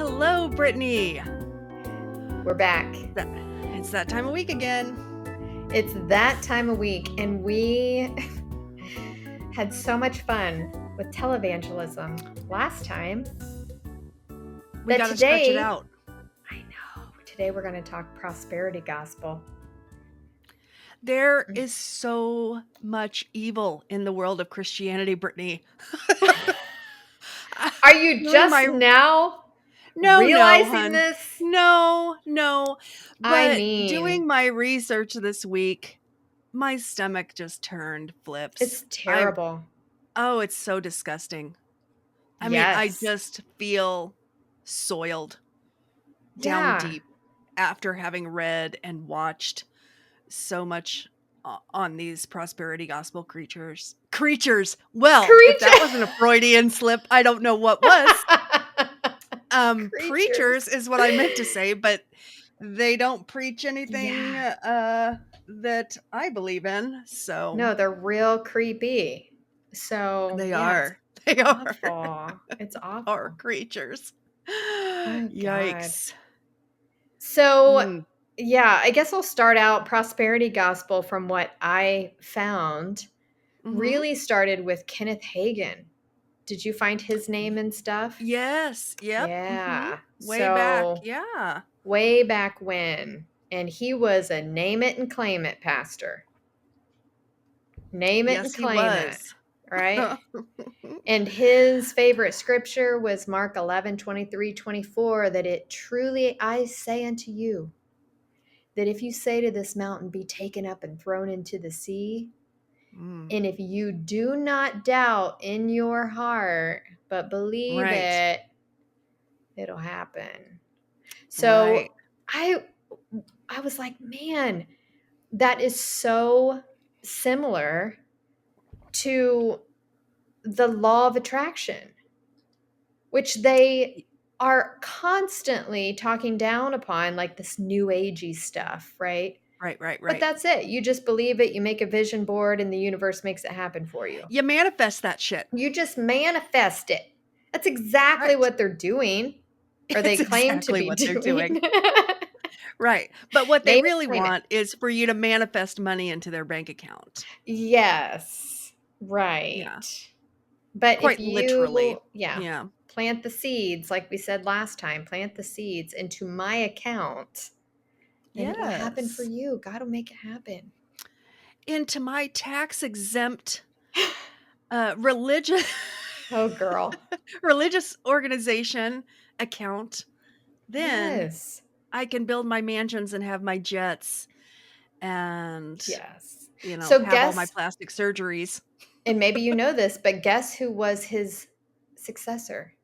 Hello, Brittany. We're back. It's that time of week again. It's that time of week, and we had so much fun with televangelism last time. We got to stretch it out. I know. Today we're going to talk prosperity gospel. There is so much evil in the world of Christianity, Brittany. Are you just now realizing this? No. But doing my research this week, my stomach just turned flips. It's terrible. It's so disgusting. I mean, I just feel soiled down deep after having read and watched so much on these prosperity gospel creatures. Well, if that wasn't a Freudian slip, I don't know what was. Preachers is what I meant to say, but they don't preach anything that I believe in. So no, they're real creepy. So they are. They are. Awful. It's awful. Are creatures. Oh, yikes. God. So I guess I'll start out. Prosperity gospel, from what I found, really started with Kenneth Hagin. Did you find his name and stuff? Yes. Yep. Yeah. Way back. Yeah. Way back when. And he was a name it and claim it pastor. Name it and claim it. Right? And his favorite scripture was Mark 11:23-24, that it truly, I say unto you, that if you say to this mountain, be taken up and thrown into the sea, and if you do not doubt in your heart, but believe it, it'll happen. So I was like, man, that is so similar to the law of attraction, which they are constantly talking down upon, like this new agey stuff, right? Right. But that's it. You just believe it. You make a vision board and the universe makes it happen for you. You manifest that shit. You just manifest it. That's exactly what they're doing. Or they claim to be doing. Right. But what they really want is for you to manifest money into their bank account. Yes. Right. Yeah. But quite if you, literally. Plant the seeds, like we said last time, plant the seeds into my account. And it will happen for you. God will make it happen. Into my tax-exempt religious religious organization account. Then I can build my mansions and have my jets and have all my plastic surgeries. And maybe you know this, but guess who was his successor?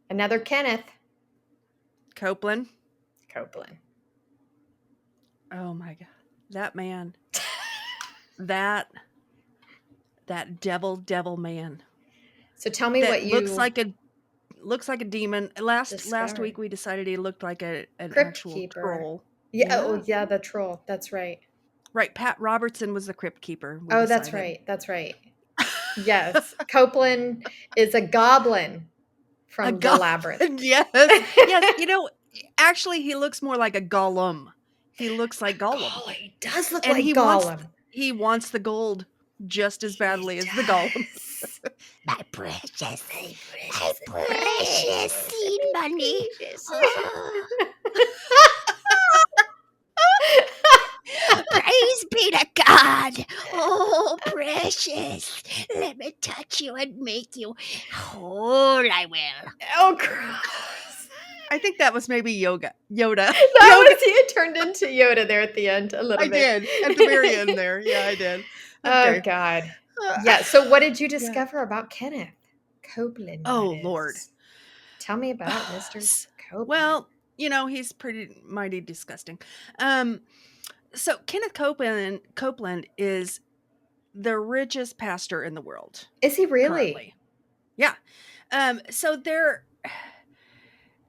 Another Kenneth. Copeland. Oh my God. That man. that devil man. So tell me what you looks like a demon. Last week we decided he looked like an actual keeper. troll. Yeah, the troll. That's right. Right, Pat Robertson was the crypt keeper. That's right. Yes, Copeland is a goblin from the labyrinth. Yes. Actually, he looks more like a golem. He looks like Gollum. Oh, he does look like Gollum. He wants the gold just as badly as the Gollum. My precious seed money. Praise be to God. Oh, precious. Let me touch you and make you whole, I will. Oh, gross. I think that was maybe Yoda. It turned into Yoda there at the end a little bit. I did. At the very end there. Yeah, I did. Okay. Oh, God. Yeah, so what did you discover about Kenneth Copeland? Oh, Lord. Tell me about Mr. Copeland. Well, he's pretty mighty disgusting. So Kenneth Copeland is the richest pastor in the world. Is he really? Currently. Yeah. So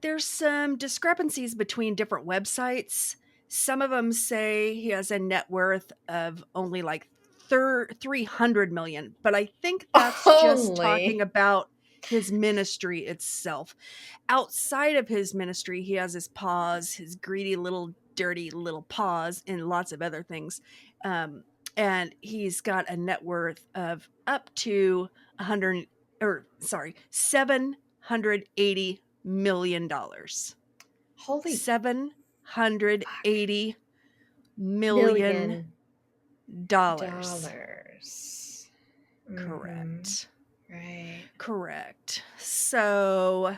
there's some discrepancies between different websites. Some of them say he has a net worth of only like 300 million, but I think that's just talking about his ministry itself. Outside of his ministry, he has his paws, his greedy little dirty little paws, and lots of other things. And he's got a net worth of up to $780 million. Holy $780 million. dollars. Correct. Right. Correct. So,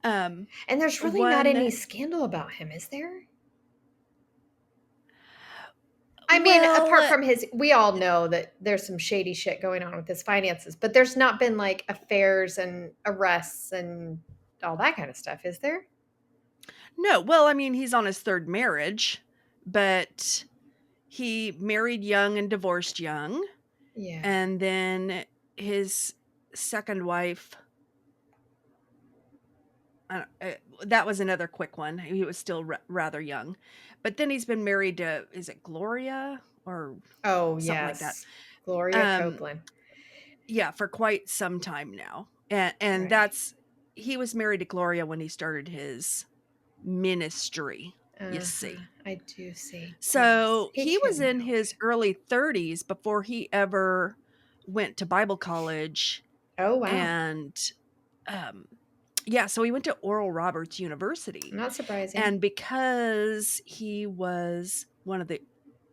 and there's really not any scandal about him, is there? I mean, apart from we all know that there's some shady shit going on with his finances, but there's not been like affairs and arrests and all that kind of stuff, is there? No. Well, I mean, he's on his third marriage, but he married young and divorced young. Yeah. And then his second wife, that was another quick one. He was still rather young. But then he's been married to, is it Gloria or something like that? Gloria Copeland. Yeah, for quite some time now. And he was married to Gloria when he started his ministry, you see. I do see. So he was in his early 30s before he ever went to Bible college. Oh, wow. And so he went to Oral Roberts University. Not surprising. And because he was one of the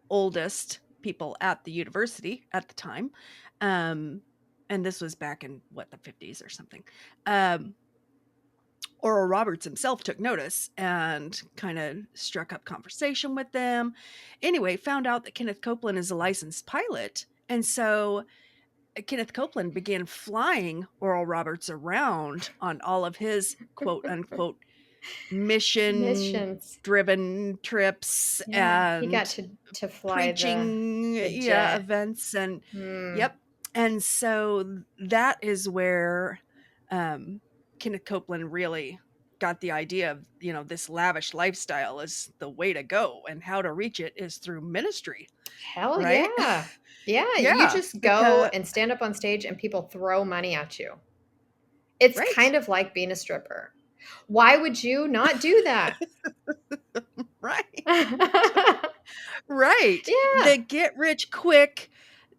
oldest people at the university at the time, and this was back in the 50s or something, Oral Roberts himself took notice and kind of struck up conversation with them. Anyway, found out that Kenneth Copeland is a licensed pilot. And so Kenneth Copeland began flying Oral Roberts around on all of his quote unquote mission-driven trips. And he got to fly preaching events. And And so that is where Kenneth Copeland really got the idea of, this lavish lifestyle is the way to go, and how to reach it is through ministry. Hell right? Yeah. You just go and stand up on stage and people throw money at you. It's kind of like being a stripper. Why would you not do that? Right. Right. Yeah. The get rich quick,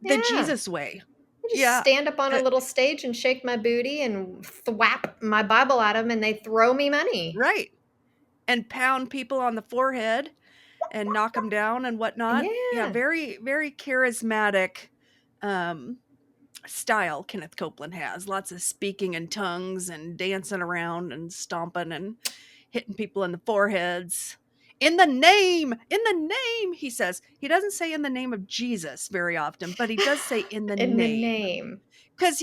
the Jesus way. I just stand up on a little stage and shake my booty and thwap my Bible at them, and they throw me money. Right. And pound people on the forehead and knock them down and whatnot. Yeah. Very, very charismatic style Kenneth Copeland has. Lots of speaking in tongues and dancing around and stomping and hitting people in the foreheads. In the name, he says. He doesn't say in the name of Jesus very often, but he does say in the name. Because,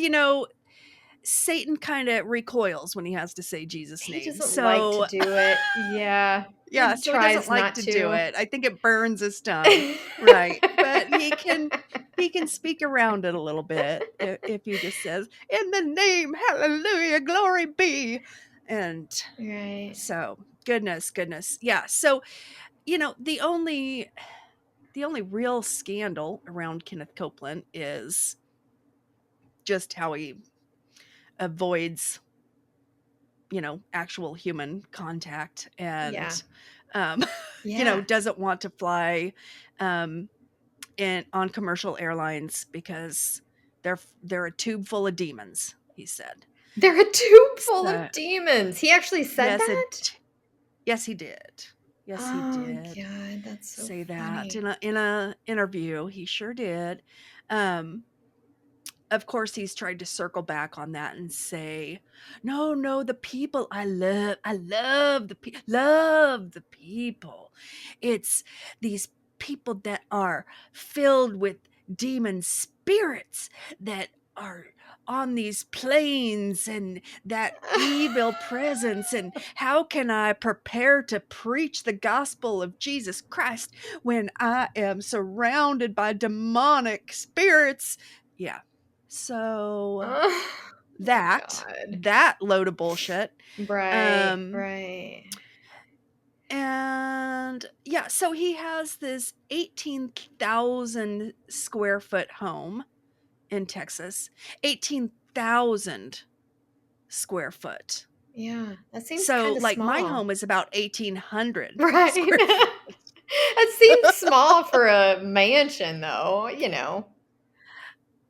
Satan kind of recoils when he has to say Jesus' name. He doesn't like to do it. Yeah. Yeah, so he doesn't like to do it. I think it burns his tongue. Right. But he can speak around it a little bit if he just says, in the name, hallelujah, glory be. And so goodness. Yeah. So, the only real scandal around Kenneth Copeland is just how he avoids, actual human contact and, doesn't want to fly on commercial airlines because they're a tube full of demons, he said. They're a tube full of demons. He actually said that? Yes, he did. Yes, he did. Oh, God, that's so say funny. that in a interview. He sure did. Of course, he's tried to circle back on that and say, no, the people I love the people. It's these people that are filled with demon spirits that are on these planes and that evil presence. And how can I prepare to preach the gospel of Jesus Christ when I am surrounded by demonic spirits? Yeah. So that load of bullshit. Right. And so he has this 18,000 square foot home in Texas. 18,000 square foot. Yeah, that seems So, kind of like, small. my home is about 1,800 right. square foot. It seems small for a mansion, though.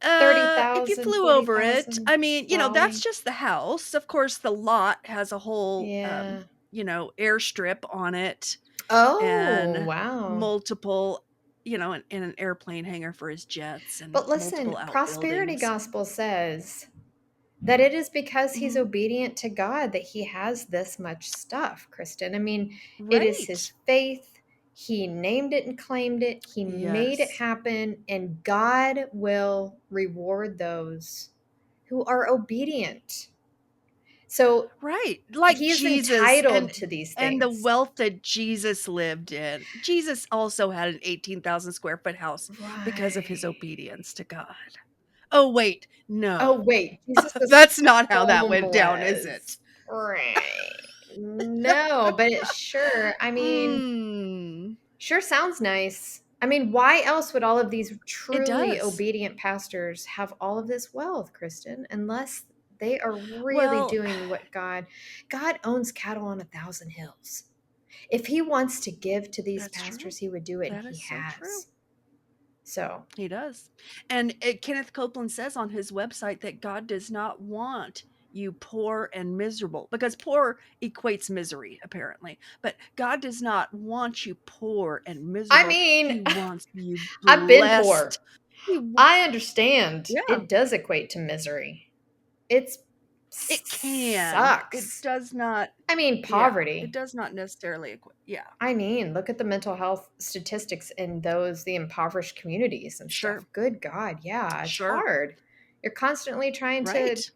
30,000, If you flew over it, 40,000 I mean, that's sprawling. just the house. Of course, the lot has a whole, Yeah. airstrip on it Oh, and wow. multiple, and an airplane hangar for his jets and But listen, multiple prosperity outbuildings. gospel says that it is because he's Mhm. obedient to God that he has this much stuff, Kristen. I mean, it is his Right. faith. He named it and claimed it. He made it Yes. happen, and God will reward those who are obedient. So Right. Like he is Jesus entitled to these and the things. wealth that Jesus lived in. Jesus also had an 18,000 square foot house because of his Right. obedience to God. Oh, wait. No. Oh, wait. Jesus was That's not how that went down, is it? homeless. Right. No, but it sure, I mean, sure sounds nice. I mean, why else would all of these It truly does. obedient pastors have all of this wealth, Kristen, unless they are really Well, doing what God owns cattle on 1,000 hills. If he wants to give to these that's true. pastors, he would do it, and That he is so true. has. So, He does. And Kenneth Copeland says on his website that God does not want you poor and miserable, because poor equates misery, apparently. But God does not want you poor and miserable. I mean, He wants you I've been blessed. poor. I understand. Yeah. It does equate to misery. It can. sucks. It does not. I mean, poverty. Yeah, it does not necessarily equate. Yeah. I mean, look at the mental health statistics in the impoverished communities and Sure. stuff. Good God. Yeah, it's Sure. hard. You're constantly trying to Right.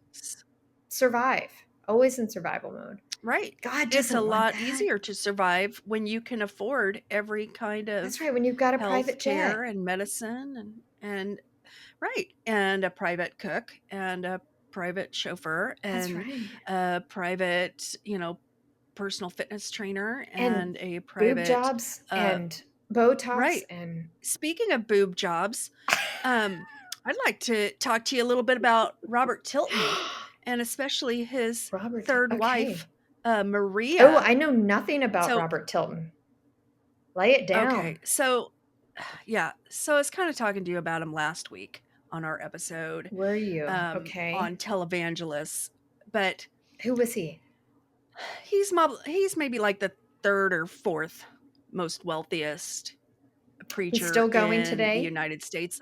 survive, always in survival mode. Right. God It's a doesn't want lot that. easier to survive when you can afford every kind of That's right. When you've got a private jet. care and medicine and right. And a private cook and a private chauffeur That's and right. a private, personal fitness trainer And and a boob private jobs and Botox right. and Speaking of boob jobs, I'd like to talk to you a little bit about Robert Tilton and especially his third wife, Maria. Oh, I know nothing about So Robert Tilton. Lay it down. okay, so yeah, so I was kind of talking to you about him last week on our episode. Were you? Okay. On televangelists, but who was he? He's maybe like the third or fourth most wealthiest preacher. He's still going in today? the United States.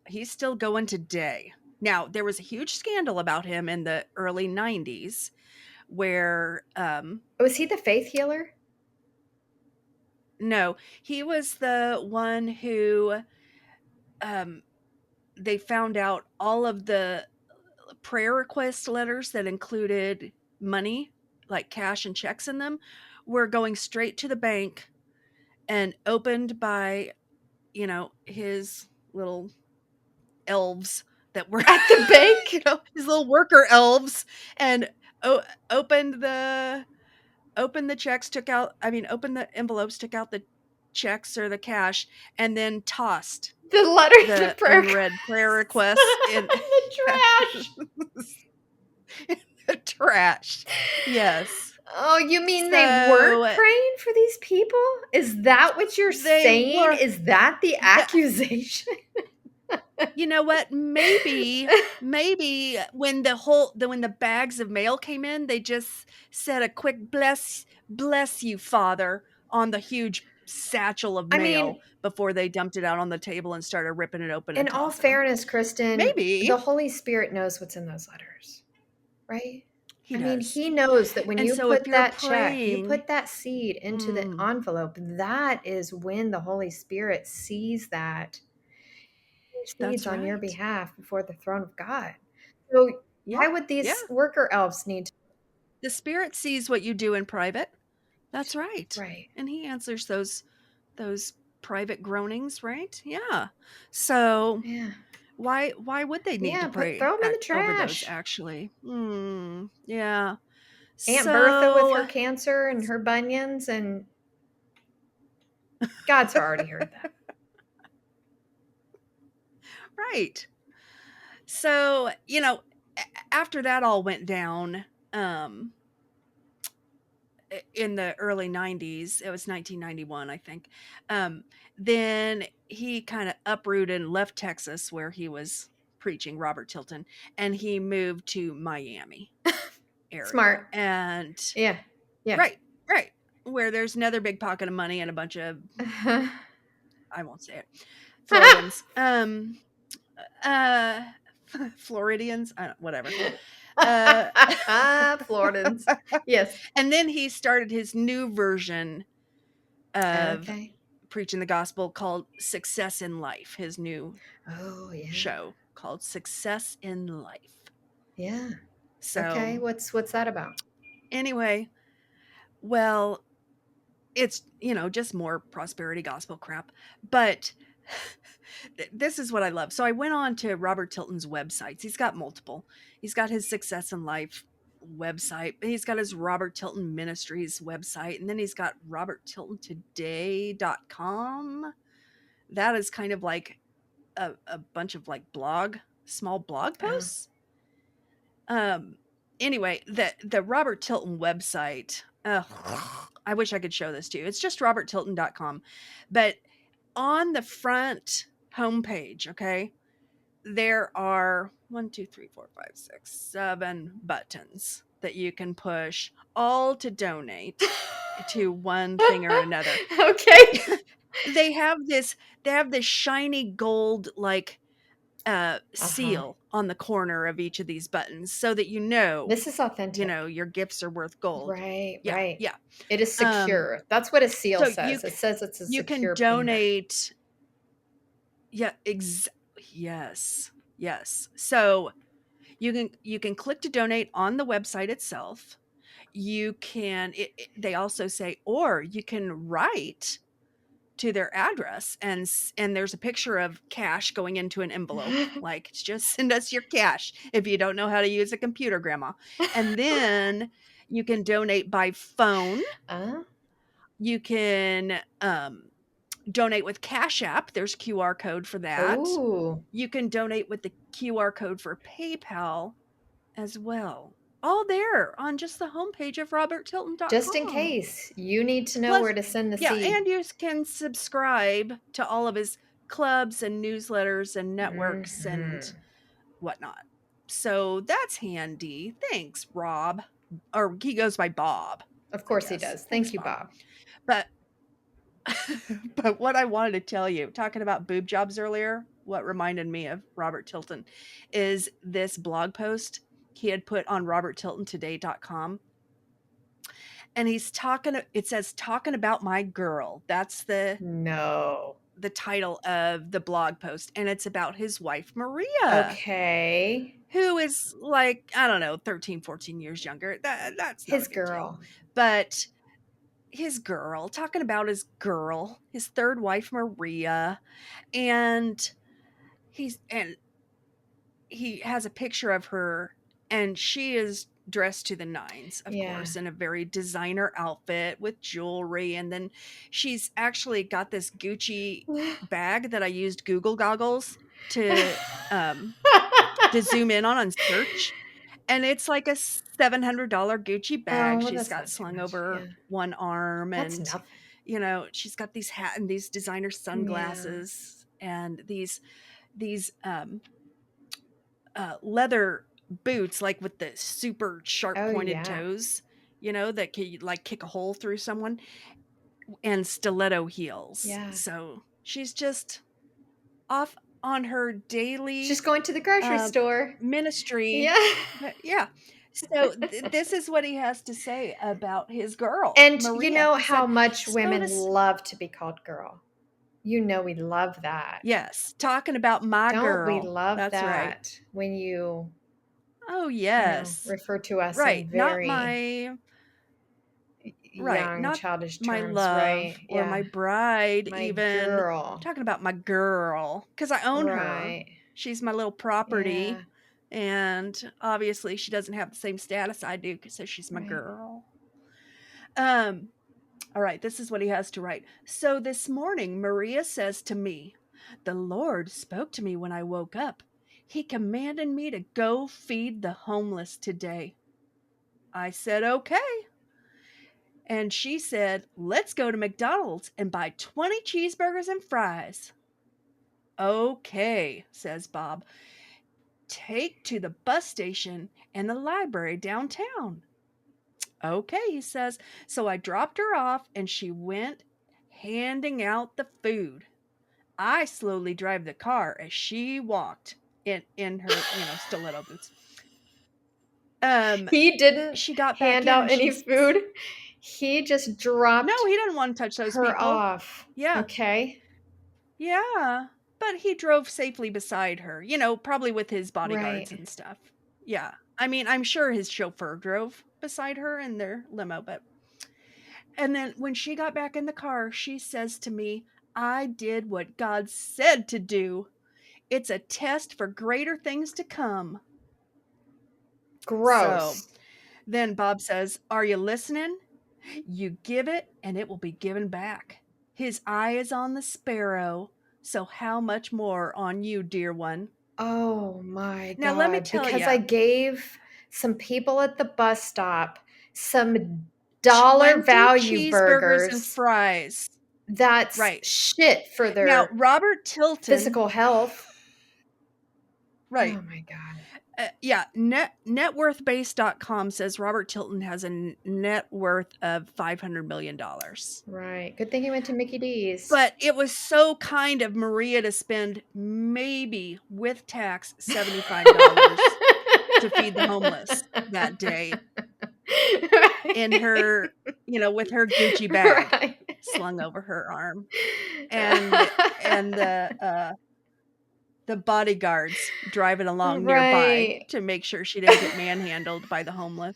He's still going today. Now, there was a huge scandal about him in the early 90s where was he the faith healer? No, he was the one who they found out all of the prayer request letters that included money, like cash and checks in them, were going straight to the bank and opened by, his little elves that were at the bank. His little worker elves, and opened the checks, opened the envelopes, took out the checks or the cash, and then tossed the letters the of prayer unread prayer requests in the trash. in the trash. Yes. Oh, you mean they weren't praying for these people? Is that what you're saying? Is that the accusation? You know what? Maybe when the bags of mail came in, they just said a quick bless you, Father, on the huge satchel of mail before they dumped it out on the table and started ripping it open. In all fairness, Kristen, maybe the Holy Spirit knows what's in those letters, right? He does. He knows that when you put that check, you put that seed into the envelope, that is when the Holy Spirit sees that seeds on your behalf before the throne of God. So why would these worker elves need to? The Spirit sees what you do in private. That's right. Right. And he answers those private groanings, right? Yeah. So why would they need to pray throw them in the trash. Over those, actually? Yeah. Aunt Bertha with her cancer and her bunions, and God's already heard that. Right. So, after that all went down, in the early 90s, it was 1991, I think. Then he kind of uprooted and left Texas, where he was preaching, Robert Tilton, and he moved to Miami area. Smart. And yeah. Right. Where there's another big pocket of money and a bunch of I won't say it. Floridians. Floridians, whatever. Floridians. Yes. And then he started his new version of preaching the gospel called Success in Life. His new show called Success in Life. Yeah. So okay, what's that about? Anyway, well, it's, just more prosperity gospel crap. But this is what I love. So I went on to Robert Tilton's websites. He's got multiple. He's got his Success in Life website. He's got his Robert Tilton Ministries website. And then he's got roberttiltontoday.com. That is kind of like a bunch of like small blog posts. Anyway, the Robert Tilton website, I wish I could show this to you. It's just roberttilton.com. But on the front homepage, okay, there are 7 buttons that you can push, all to donate to one thing or another. Okay. They have this shiny gold seal on the corner of each of these buttons, so that this is authentic. Your gifts are worth gold. Right. Yeah. It is secure. That's what a seal says. It says it's a secure You can donate. Payment. Yeah. Yes. So you can click to donate on the website itself. You can. They also say, or you can write to their address, and there's a picture of cash going into an envelope. Like, just send us your cash if you don't know how to use a computer, Grandma. And then you can donate by phone. You can donate with Cash App. There's QR code for that. Ooh. You can donate with the QR code for PayPal as well. All there on just the homepage of roberttilton.com. Just in case you need to know where to send the seed. Yeah, and you can subscribe to all of his clubs and newsletters and networks and whatnot. So that's handy. Thanks, Rob. Or he goes by Bob. Of course he does. Thank you, Bob. But what I wanted to tell you, talking about boob jobs earlier, what reminded me of Robert Tilton is this blog post he had put on roberttiltontoday.com. And he's it says talking about my girl. That's the title of the blog post. And it's about his wife, Maria. Okay. Who is like, I don't know, 13, 14 years younger. That's his girl. But his girl, talking about his girl, his third wife, Maria. And he has a picture of her, and she is dressed to the nines, of course, in a very designer outfit with jewelry. And then she's actually got this Gucci bag that I used Google goggles to zoom in on search. And it's like a $700 Gucci bag. She's got slung over one arm. That's and nothing. She's got these and these designer sunglasses and these leather boots, like with the super sharp pointed toes, that can like kick a hole through someone, and stiletto heels. So she's just off on her daily. She's going to the grocery store ministry. Yeah. So this is what he has to say about his girl. And Maria. You know how much women love to be called girl. We love that. Yes. Talking about my girl. Don't we love That's that right. when you refer to us in very not my young, not childish terms, my love or my bride, my even girl. I'm talking about my girl, because I own her. She's my little property, and obviously she doesn't have the same status I do, so she's my girl. All right, this is what he has to write. So this morning, Maria says to me, "The Lord spoke to me when I woke up. He commanded me to go feed the homeless today. I said, okay. And she said, let's go to McDonald's and buy 20 cheeseburgers and fries. Okay, says Bob. Take to the bus station and the library downtown. Okay, he says. So I dropped her off and she went handing out the food. I slowly drive the car as she walked in her, stiletto boots. He didn't she got hand back out any food. He just dropped. No, he didn't want to touch those her people. Off. Yeah. Okay. Yeah, but he drove safely beside her. Probably with his bodyguards and stuff. Yeah, I mean, I'm sure his chauffeur drove beside her in their limo, but. And then when she got back in the car, she says to me, I did what God said to do. It's a test for greater things to come. Gross. So then Bob says, are you listening? You give it and it will be given back. His eye is on the sparrow, so how much more on you, dear one? Oh my God. Now let me tell you. Because I gave some people at the bus stop some dollar value burgers and fries. That's right. Shit for their now Robert Tilton physical health. Right. Oh my God. Yeah, networthbase.com says Robert Tilton has a net worth of $500 million. Right. Good thing he went to Mickey D's. But it was so kind of Maria to spend maybe with tax $75 to feed the homeless that day. Right. In her, with her Gucci bag slung over her arm. And the bodyguards driving along nearby to make sure she didn't get manhandled by the homeless.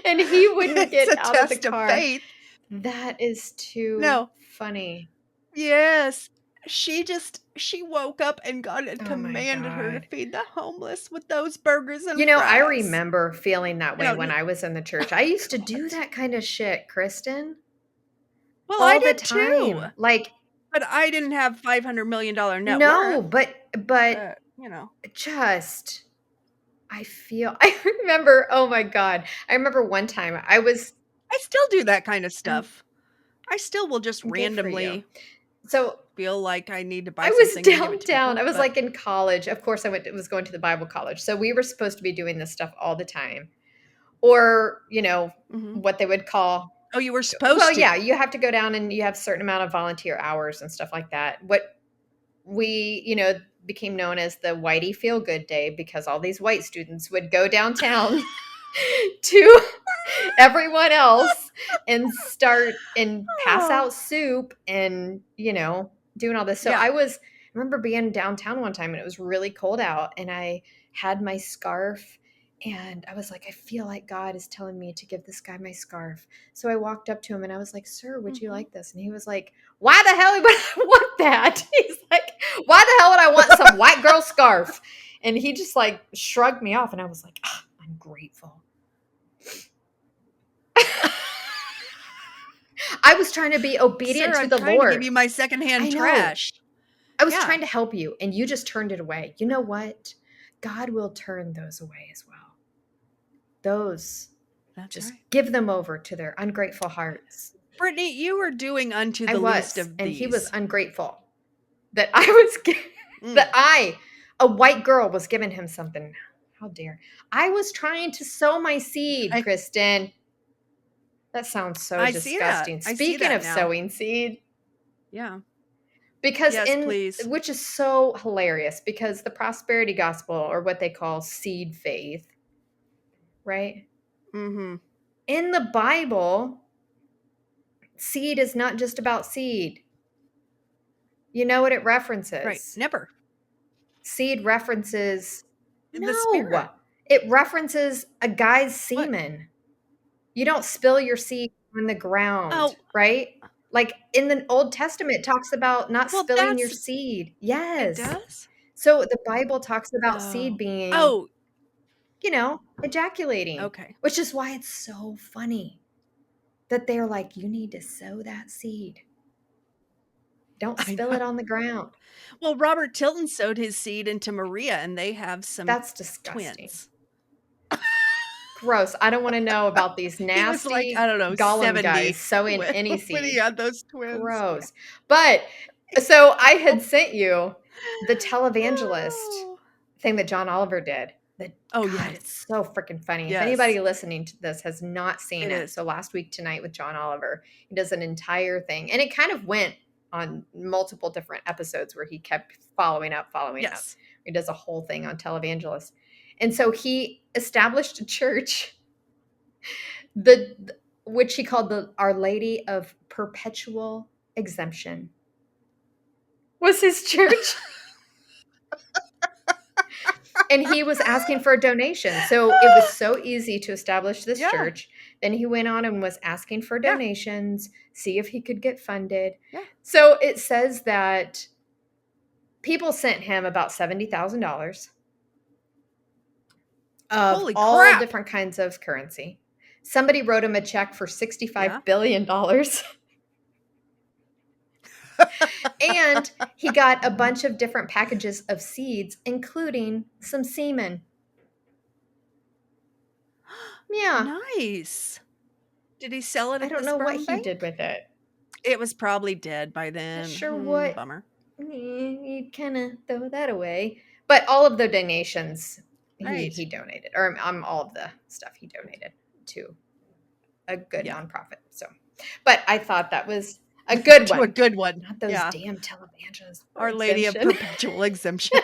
And he wouldn't get out of the car. Of faith. That is too funny. Yes. She woke up and God had commanded her to feed the homeless with those burgers and fries. I remember feeling that way when I was in the church. I used to do that kind of shit, Kristen. Well, I did too. But I didn't have $500 million net worth. No, but just I remember, oh my God. I remember one time I still do that kind of stuff. I still will just randomly feel like I need to buy something. I was downtown. I was like in college. Of course, was going to the Bible college. So we were supposed to be doing this stuff all the time. Or, what they would call. Oh, you were supposed to? Well, yeah, you have to go down and you have a certain amount of volunteer hours and stuff like that. What we, became known as the Whitey Feel Good Day because all these white students would go downtown to everyone else and start and pass out soup and, doing all this. So I remember being downtown one time and it was really cold out and I had my scarf. And I was like, I feel like God is telling me to give this guy my scarf. So I walked up to him and I was like, sir, would you like this? And he was like, why the hell would I want that? He's like, why the hell would I want some white girl scarf? And he just like shrugged me off. And I was like, I'm grateful. I was trying to be obedient to the Lord. To give you my secondhand trash. I was trying to help you and you just turned it away. You know what? God will turn those away as well. Give them over to their ungrateful hearts. Brittany, you were doing unto the least of these. And he was ungrateful that I was a white girl was giving him something. How dare. I was trying to sow my seed, Kristen. That sounds so disgusting. Speaking of sowing seed. Yeah. Because which is so hilarious because the prosperity gospel or what they call seed faith, right? Mm-hmm. In the Bible, seed is not just about seed. You know what it references? Right. Never. Seed references the Spirit. It references a guy's semen. What? You don't spill your seed on the ground, right? Like in the Old Testament, it talks about not spilling your seed. Yes. It does? So the Bible talks about seed being, ejaculating. Okay. Which is why it's so funny that they're like, you need to sow that seed. Don't spill it on the ground. Well, Robert Tilton sowed his seed into Maria, and they have some That's disgusting. twins. Gross. I don't want to know about these nasty, he was like, I don't know, Gollum 70 guys sowing any seed. when he had those twins. Gross. But so I had sent you the televangelist thing that John Oliver did. God, it's so freaking funny. Yes. If anybody listening to this has not seen it, so Last Week Tonight with John Oliver, he does an entire thing, and it kind of went on multiple different episodes where he kept following up. He does a whole thing on televangelists. And so he established a church, which he called the Our Lady of Perpetual Exemption. Was his church. And he was asking for a donation. So it was so easy to establish this church. Then he went on and was asking for donations, see if he could get funded. Yeah. So it says that people sent him about $70,000 of all different kinds of currency. Somebody wrote him a check for $65 billion. And he got a bunch of different packages of seeds, including some semen. Yeah. Nice. Did he sell it at I don't know what he did with it. It was probably dead by then. Sure what. Bummer. You kind of throw that away. But all of the donations he donated, or all of the stuff he donated to a good nonprofit. So, but I thought that was a good one. A good one. Not those damn televangelists. Our Lady of Perpetual Exemption.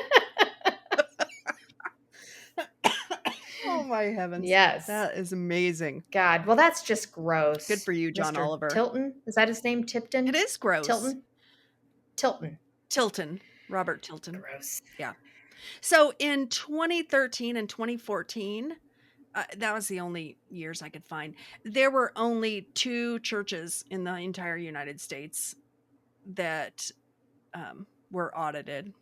Oh my heavens. Yes. That is amazing. God. Well, that's just gross. Good for you, John Mr. Oliver. Tilton? Is that his name? Tipton? It is gross. Tilton. Robert Tilton. Gross. Yeah. So in 2013 and 2014, that was the only years I could find. There were only 2 churches in the entire United States that were audited.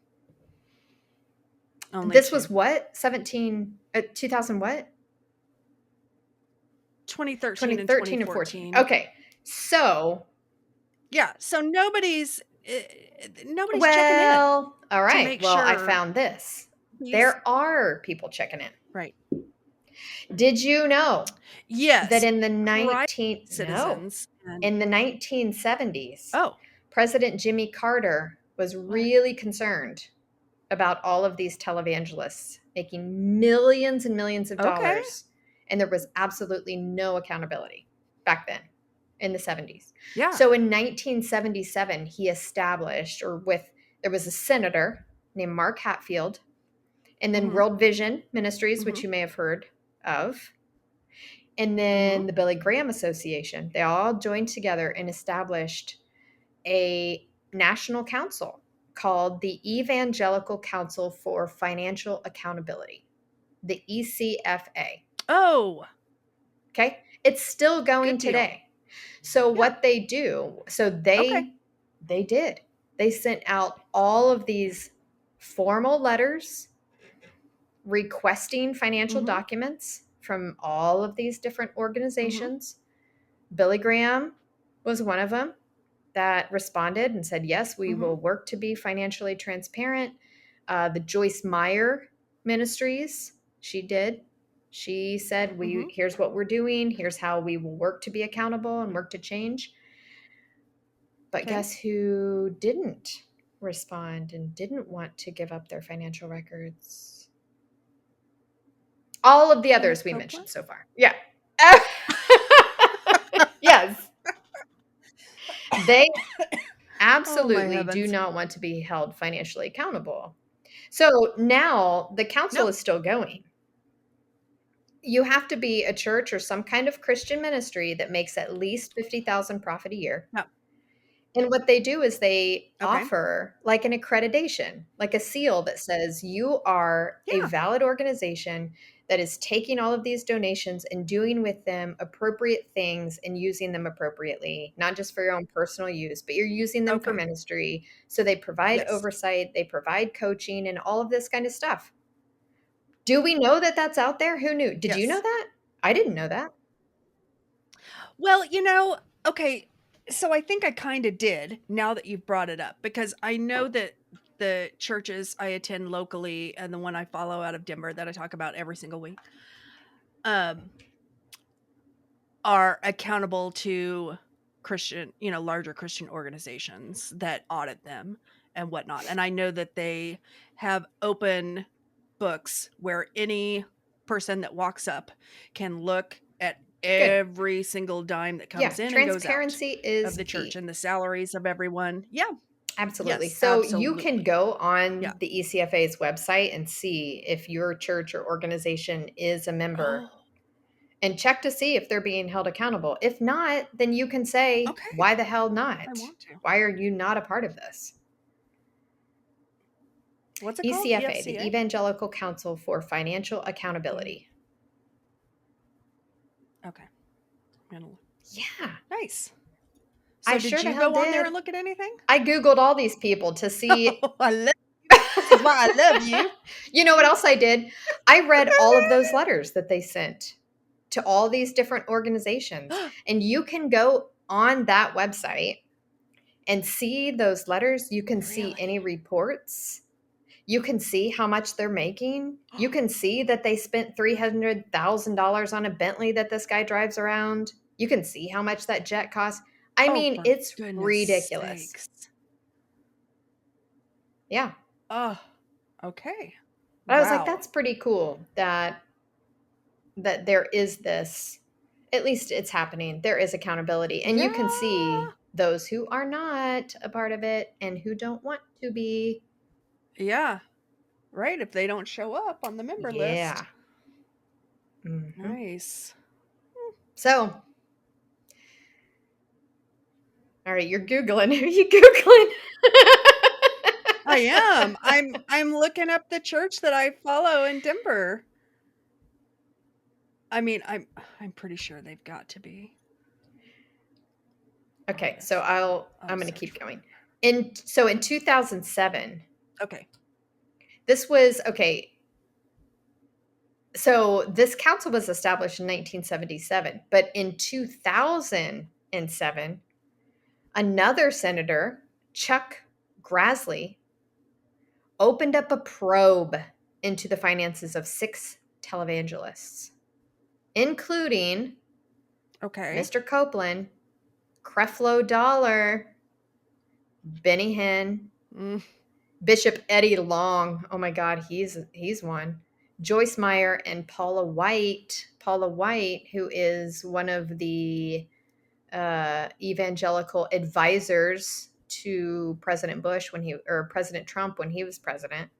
This was what? 2000 what? 2013 and 2014. Okay. So. Yeah. So nobody's checking in. Well, all right. Well, I found this. There are people checking in. Right. Did you know? Yes. That in the 1970s, President Jimmy Carter was really concerned about all of these televangelists making millions and millions of dollars. And there was absolutely no accountability back then in the 70s. Yeah. So in 1977, he established, there was a senator named Mark Hatfield, and then World Vision Ministries, which you may have heard of, and then the Billy Graham Association. They all joined together and established a national council called the Evangelical Council for Financial Accountability, the ECFA. Oh. Okay. It's still going today. So what they do, they sent out all of these formal letters requesting financial documents from all of these different organizations. Billy Graham was one of them that responded and said, yes, we will work to be financially transparent. The Joyce Meyer Ministries, she did. She said, here's what we're doing. Here's how we will work to be accountable and work to change. But guess who didn't respond and didn't want to give up their financial records? All of the others we mentioned so far. Yeah. Yes. They absolutely do not want to be held financially accountable. So now the council is still going. You have to be a church or some kind of Christian ministry that makes at least $50,000 profit a year. No. And what they do is they offer like an accreditation, like a seal that says you are a valid organization that is taking all of these donations and doing with them appropriate things and using them appropriately, not just for your own personal use, but you're using them for ministry. So they provide oversight, they provide coaching and all of this kind of stuff. Do we know that that's out there? Who knew? Did you know that? I didn't know that. Well, So I think I kind of did, now that you've brought it up, because I know that the churches I attend locally and the one I follow out of Denver that I talk about every single week are accountable to Christian, larger Christian organizations that audit them and whatnot. And I know that they have open books where any person that walks up can look at every single dime that comes in and goes out is of the church and the salaries of everyone. Yeah. Absolutely. Yes, so absolutely. You can go on the ECFA's website and see if your church or organization is a member and check to see if they're being held accountable. If not, then you can say, why the hell not? I want to. Why are you not a part of this? What's it ECFA, called? the Evangelical Council for Financial Accountability. Okay. Yeah. Nice. So did you go on there and look at anything? I Googled all these people to see. I love you. This is why I love you. You know what else I did? I read all of those letters that they sent to all these different organizations. And you can go on that website and see those letters. You can see any reports. You can see how much they're making. You can see that they spent $300,000 on a Bentley that this guy drives around. You can see how much that jet costs. I mean, it's ridiculous. Sakes. Yeah. Oh, okay. But I was like, that's pretty cool that there is this, at least it's happening. There is accountability. And you can see those who are not a part of it and who don't want to be. Yeah. Right. If they don't show up on the member list. Yeah. Mm-hmm. Nice. So, all right, you're Googling. Are you Googling? I am. I'm looking up the church that I follow in Denver. I mean, I'm pretty sure they've got to be. Okay, so I'm going to keep going. In 2007. Okay. This was okay. So this council was established in 1977, but in 2007, another senator, Chuck Grassley, opened up a probe into the finances of 6 televangelists, including Mr. Copeland, Creflo Dollar, Benny Hinn, Bishop Eddie Long. Oh my God, he's one. Joyce Meyer and Paula White. Paula White, who is one of the evangelical advisors to President Bush or President Trump when he was president.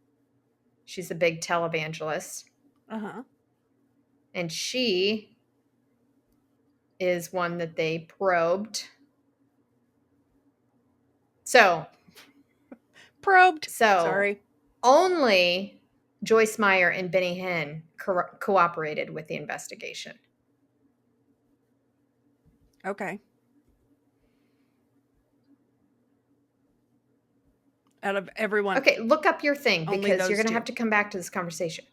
She's a big televangelist. And she is one that they probed. So Sorry. Only Joyce Meyer and Benny Hinn cooperated with the investigation. Okay. Out of everyone. Okay, look up your thing because you're going to have to come back to this conversation.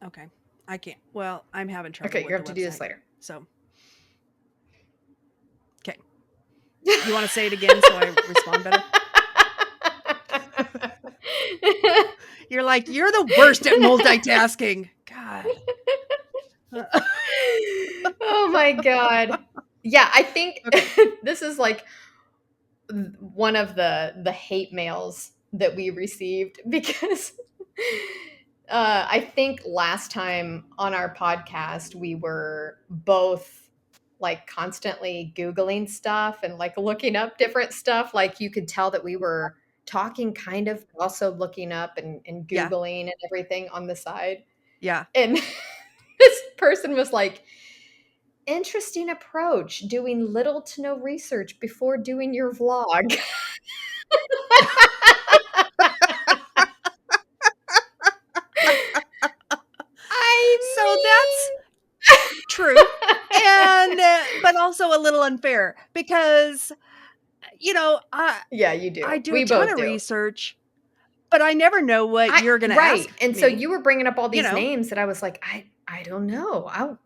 Okay. I can't. Well, I'm having trouble. Okay, you're going to have to do this later. So. Okay. You want to say it again so I respond better? You're like, you're the worst at multitasking. God. Oh my God. Yeah, I think this is like one of the hate mails that we received because I think last time on our podcast, we were both like constantly Googling stuff and like looking up different stuff. Like you could tell that we were talking kind of also looking up and Googling and everything on the side. Yeah. And this person was like, interesting approach, doing little to no research before doing your vlog. So that's true. And but also a little unfair because yeah, you do. I do a ton of research, but I never know what you're going to ask. And so you were bringing up all these names that I was like, I I don't know. I'll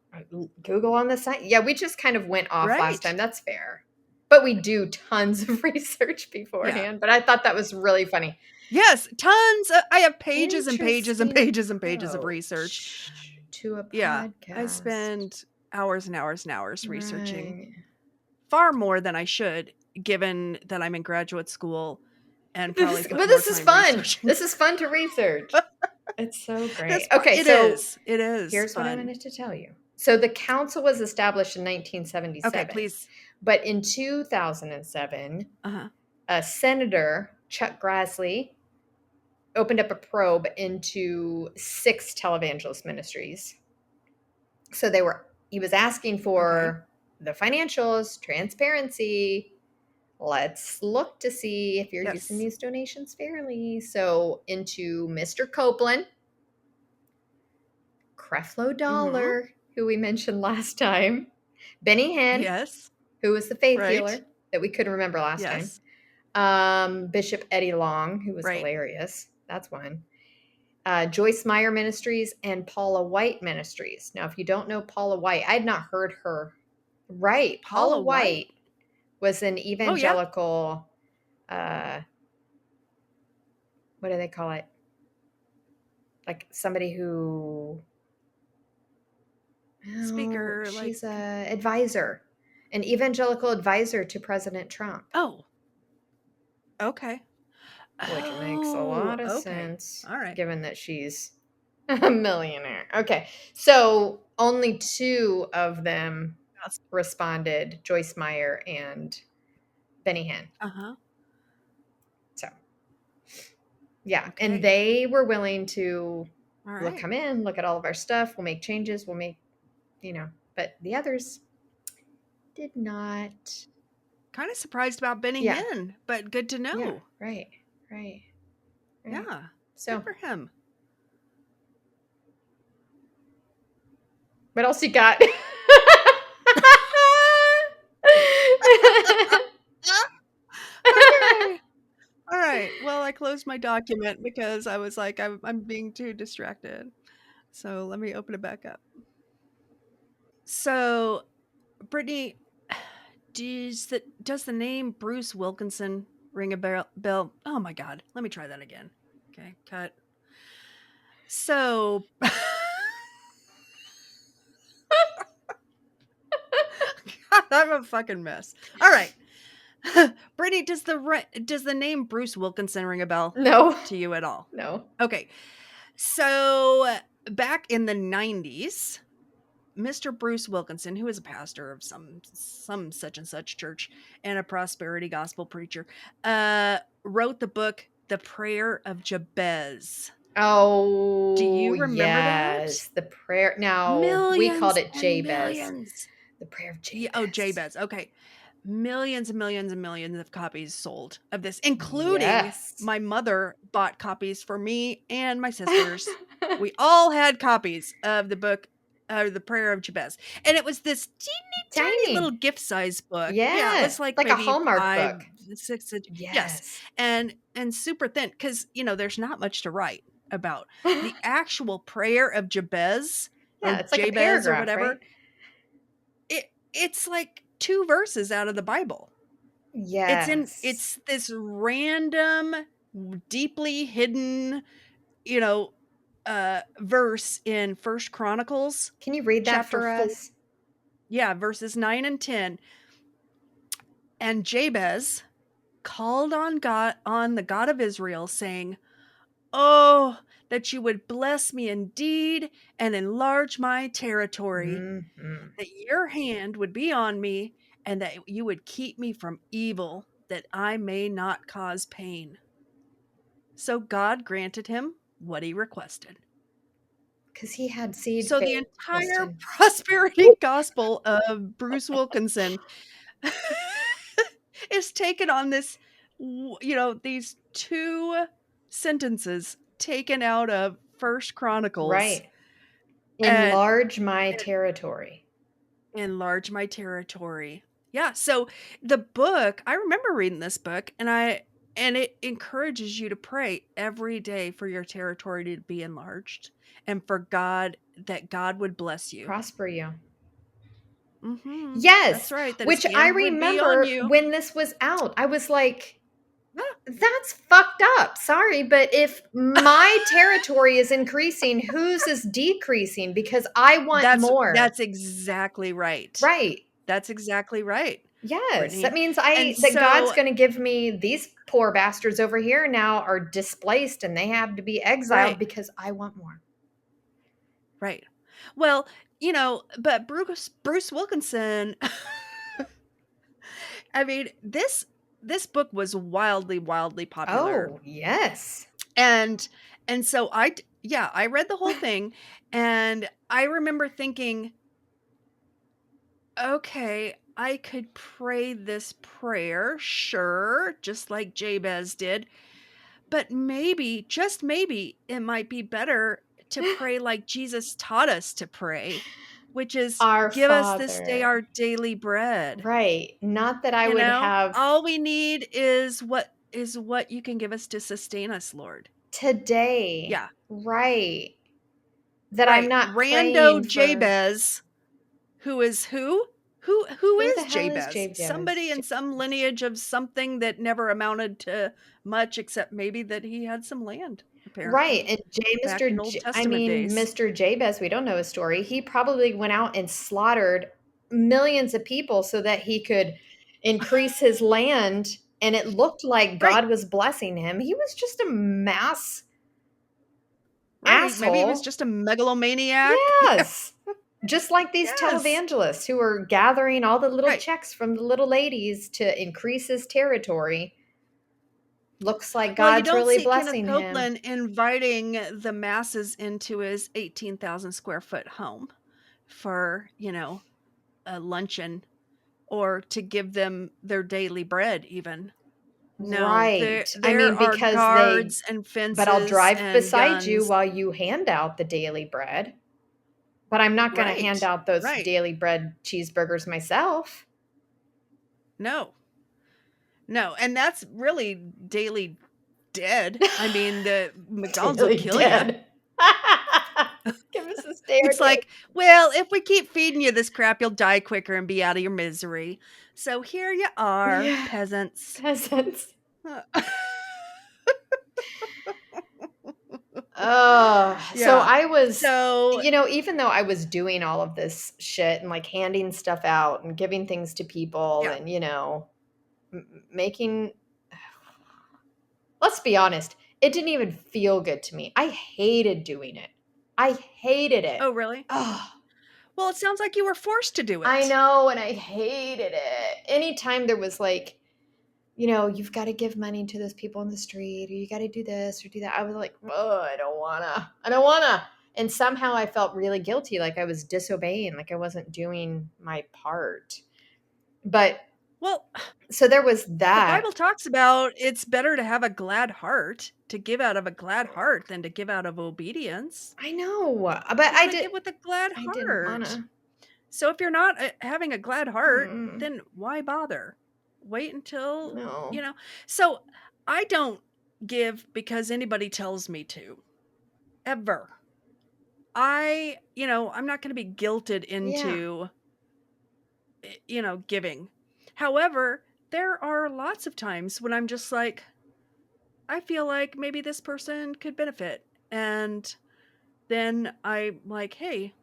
Google on the site. Yeah, we just kind of went off last time. That's fair. But we do tons of research beforehand. Yeah. But I thought that was really funny. Yes, tons. I have pages and pages and pages and pages of research. To a podcast. Yeah, I spend hours and hours and hours researching. Far more than I should, given that I'm in graduate school and probably this is fun. This is fun to research. It's so great. Okay, it is. Here's fun. What I wanted to tell you. So the council was established in 1977. Okay, please. But in 2007, Senator Chuck Grassley opened up a probe into 6 televangelist ministries. So he was asking for the financials, transparency. Let's look to see if you're using these donations fairly. So into Mr. Copeland, Creflo Dollar, who we mentioned last time, Benny Hinn, who was the faith healer that we couldn't remember last time, Bishop Eddie Long, who was hilarious. That's one. Joyce Meyer Ministries and Paula White Ministries. Now, if you don't know Paula White, I had not heard her. Right. Paula White was an evangelical, what do they call it? Like somebody who... Speaker. She's an advisor. An evangelical advisor to President Trump. Oh. Okay. Which makes a lot of sense. All right. Given that she's a millionaire. Okay. So only 2 of them responded, Joyce Meyer and Benny Hinn. So, yeah. Okay. And they were willing to come in, look at all of our stuff. We'll make changes. We'll make, but the others did not. Kind of surprised about Benny Hinn, but good to know. Yeah, right. Yeah. So good for him. What else you got? Okay. All right. Well, I closed my document because I was like, I'm being too distracted. So let me open it back up. So, Brittany, does the name Bruce Wilkinson ring a bell? Oh my God. Let me try that again. Okay, cut. So, God, I'm a fucking mess. All right. Brittany, does the name Bruce Wilkinson ring a bell? No. To you at all? No. Okay. So, back in the 90s, Mr. Bruce Wilkinson, who is a pastor of some such and such church and a prosperity gospel preacher, wrote the book The Prayer of Jabez. Oh, do you remember that? The prayer. Now, we called it Jabez. The Prayer of Jabez. Oh, Jabez. Okay. Millions and millions and millions of copies sold of this, including my mother bought copies for me and my sisters. We all had copies of the book, The Prayer of Jabez. And it was this tiny little gift size book. Yeah. It was like a Hallmark book. 6 inches. Yes. And super thin because, there's not much to write about. The actual Prayer of Jabez, it's like Jabez a paragraph, or whatever. Right? It's like 2 verses out of the Bible. Yes. It's this random, deeply hidden, verse in First Chronicles. Can you read that for us? Yeah, verses 9 and 10. And Jabez called on the God of Israel, saying, "Oh, that you would bless me indeed and enlarge my territory, that your hand would be on me, and that you would keep me from evil, that I may not cause pain." So God granted him what he requested. Because he had seed. So the entire prosperity gospel of Bruce Wilkinson is taken on this, these 2 sentences taken out of First Chronicles. Right. Enlarge my territory. Enlarge my territory. Yeah. So the book, I remember reading this book, and I And it encourages you to pray every day for your territory to be enlarged and for that God would bless you. Prosper you. Mm-hmm. Yes. That's right. That Which his I hand would be on remember you. when this was out, I was like, that's fucked up. Sorry, but if my territory is increasing, whose is decreasing? Because I want more. That's exactly right. Right. That's exactly right. Yes. Brittany. That means that God's going to give me these poor bastards over here now are displaced and they have to be exiled because I want more. Right. Well, but Bruce Wilkinson, I mean, this book was wildly popular. Oh, yes. And so I read the whole thing, and I remember thinking, okay, I could pray this prayer, sure, just like Jabez did, but maybe, just maybe, it might be better to pray like Jesus taught us to pray, which is, Our give Father. us this day our daily bread. Right. Not that I would have. All we need is what you can give us to sustain us, Lord. Today. Yeah. Right. That I'm not Rando Jabez, who is who? Who is Jabez? Somebody in some lineage of something that never amounted to much, except maybe that he had some land, apparently. Right. And Mr. Jabez, we don't know his story. He probably went out and slaughtered millions of people so that he could increase his land, and it looked like God was blessing him. He was just a mass asshole. Maybe he was just a megalomaniac. Yes. Just like these televangelists who are gathering all the little checks from the little ladies to increase his territory. Looks like God's really blessing him. Kenneth Copeland inviting the masses into his 18,000 square foot home for, a luncheon, or to give them their daily bread even. No, right. There are guards and fences. But I'll drive beside guns. you while you hand out the daily bread. But I'm not going to hand out those daily bread cheeseburgers myself. No. And that's really daily dead. I mean, the McDonald's will kill you. Give us a stare. It's like, well, if we keep feeding you this crap, you'll die quicker and be out of your misery. So here you are, peasants. So I was, even though I was doing all of this shit and like handing stuff out and giving things to people and, making, let's be honest, it didn't even feel good to me. I hated doing it. I hated it. Oh, really? Oh. Well, it sounds like you were forced to do it. I know, and I hated it. Anytime there was like, you've got to give money to those people in the street, or you got to do this or do that. I was like, oh, I don't wanna. And somehow I felt really guilty, like I was disobeying, like I wasn't doing my part. But so there was that. The Bible talks about it's better to have a glad heart, to give out of a glad heart, than to give out of obedience. I know, but I did give with a glad heart. Didn't wanna. So if you're not having a glad heart, then why bother? Wait until, So I don't give because anybody tells me to. Ever. I'm not going to be guilted into, giving. However, there are lots of times when I'm just like, I feel like maybe this person could benefit. And then I'm like, hey,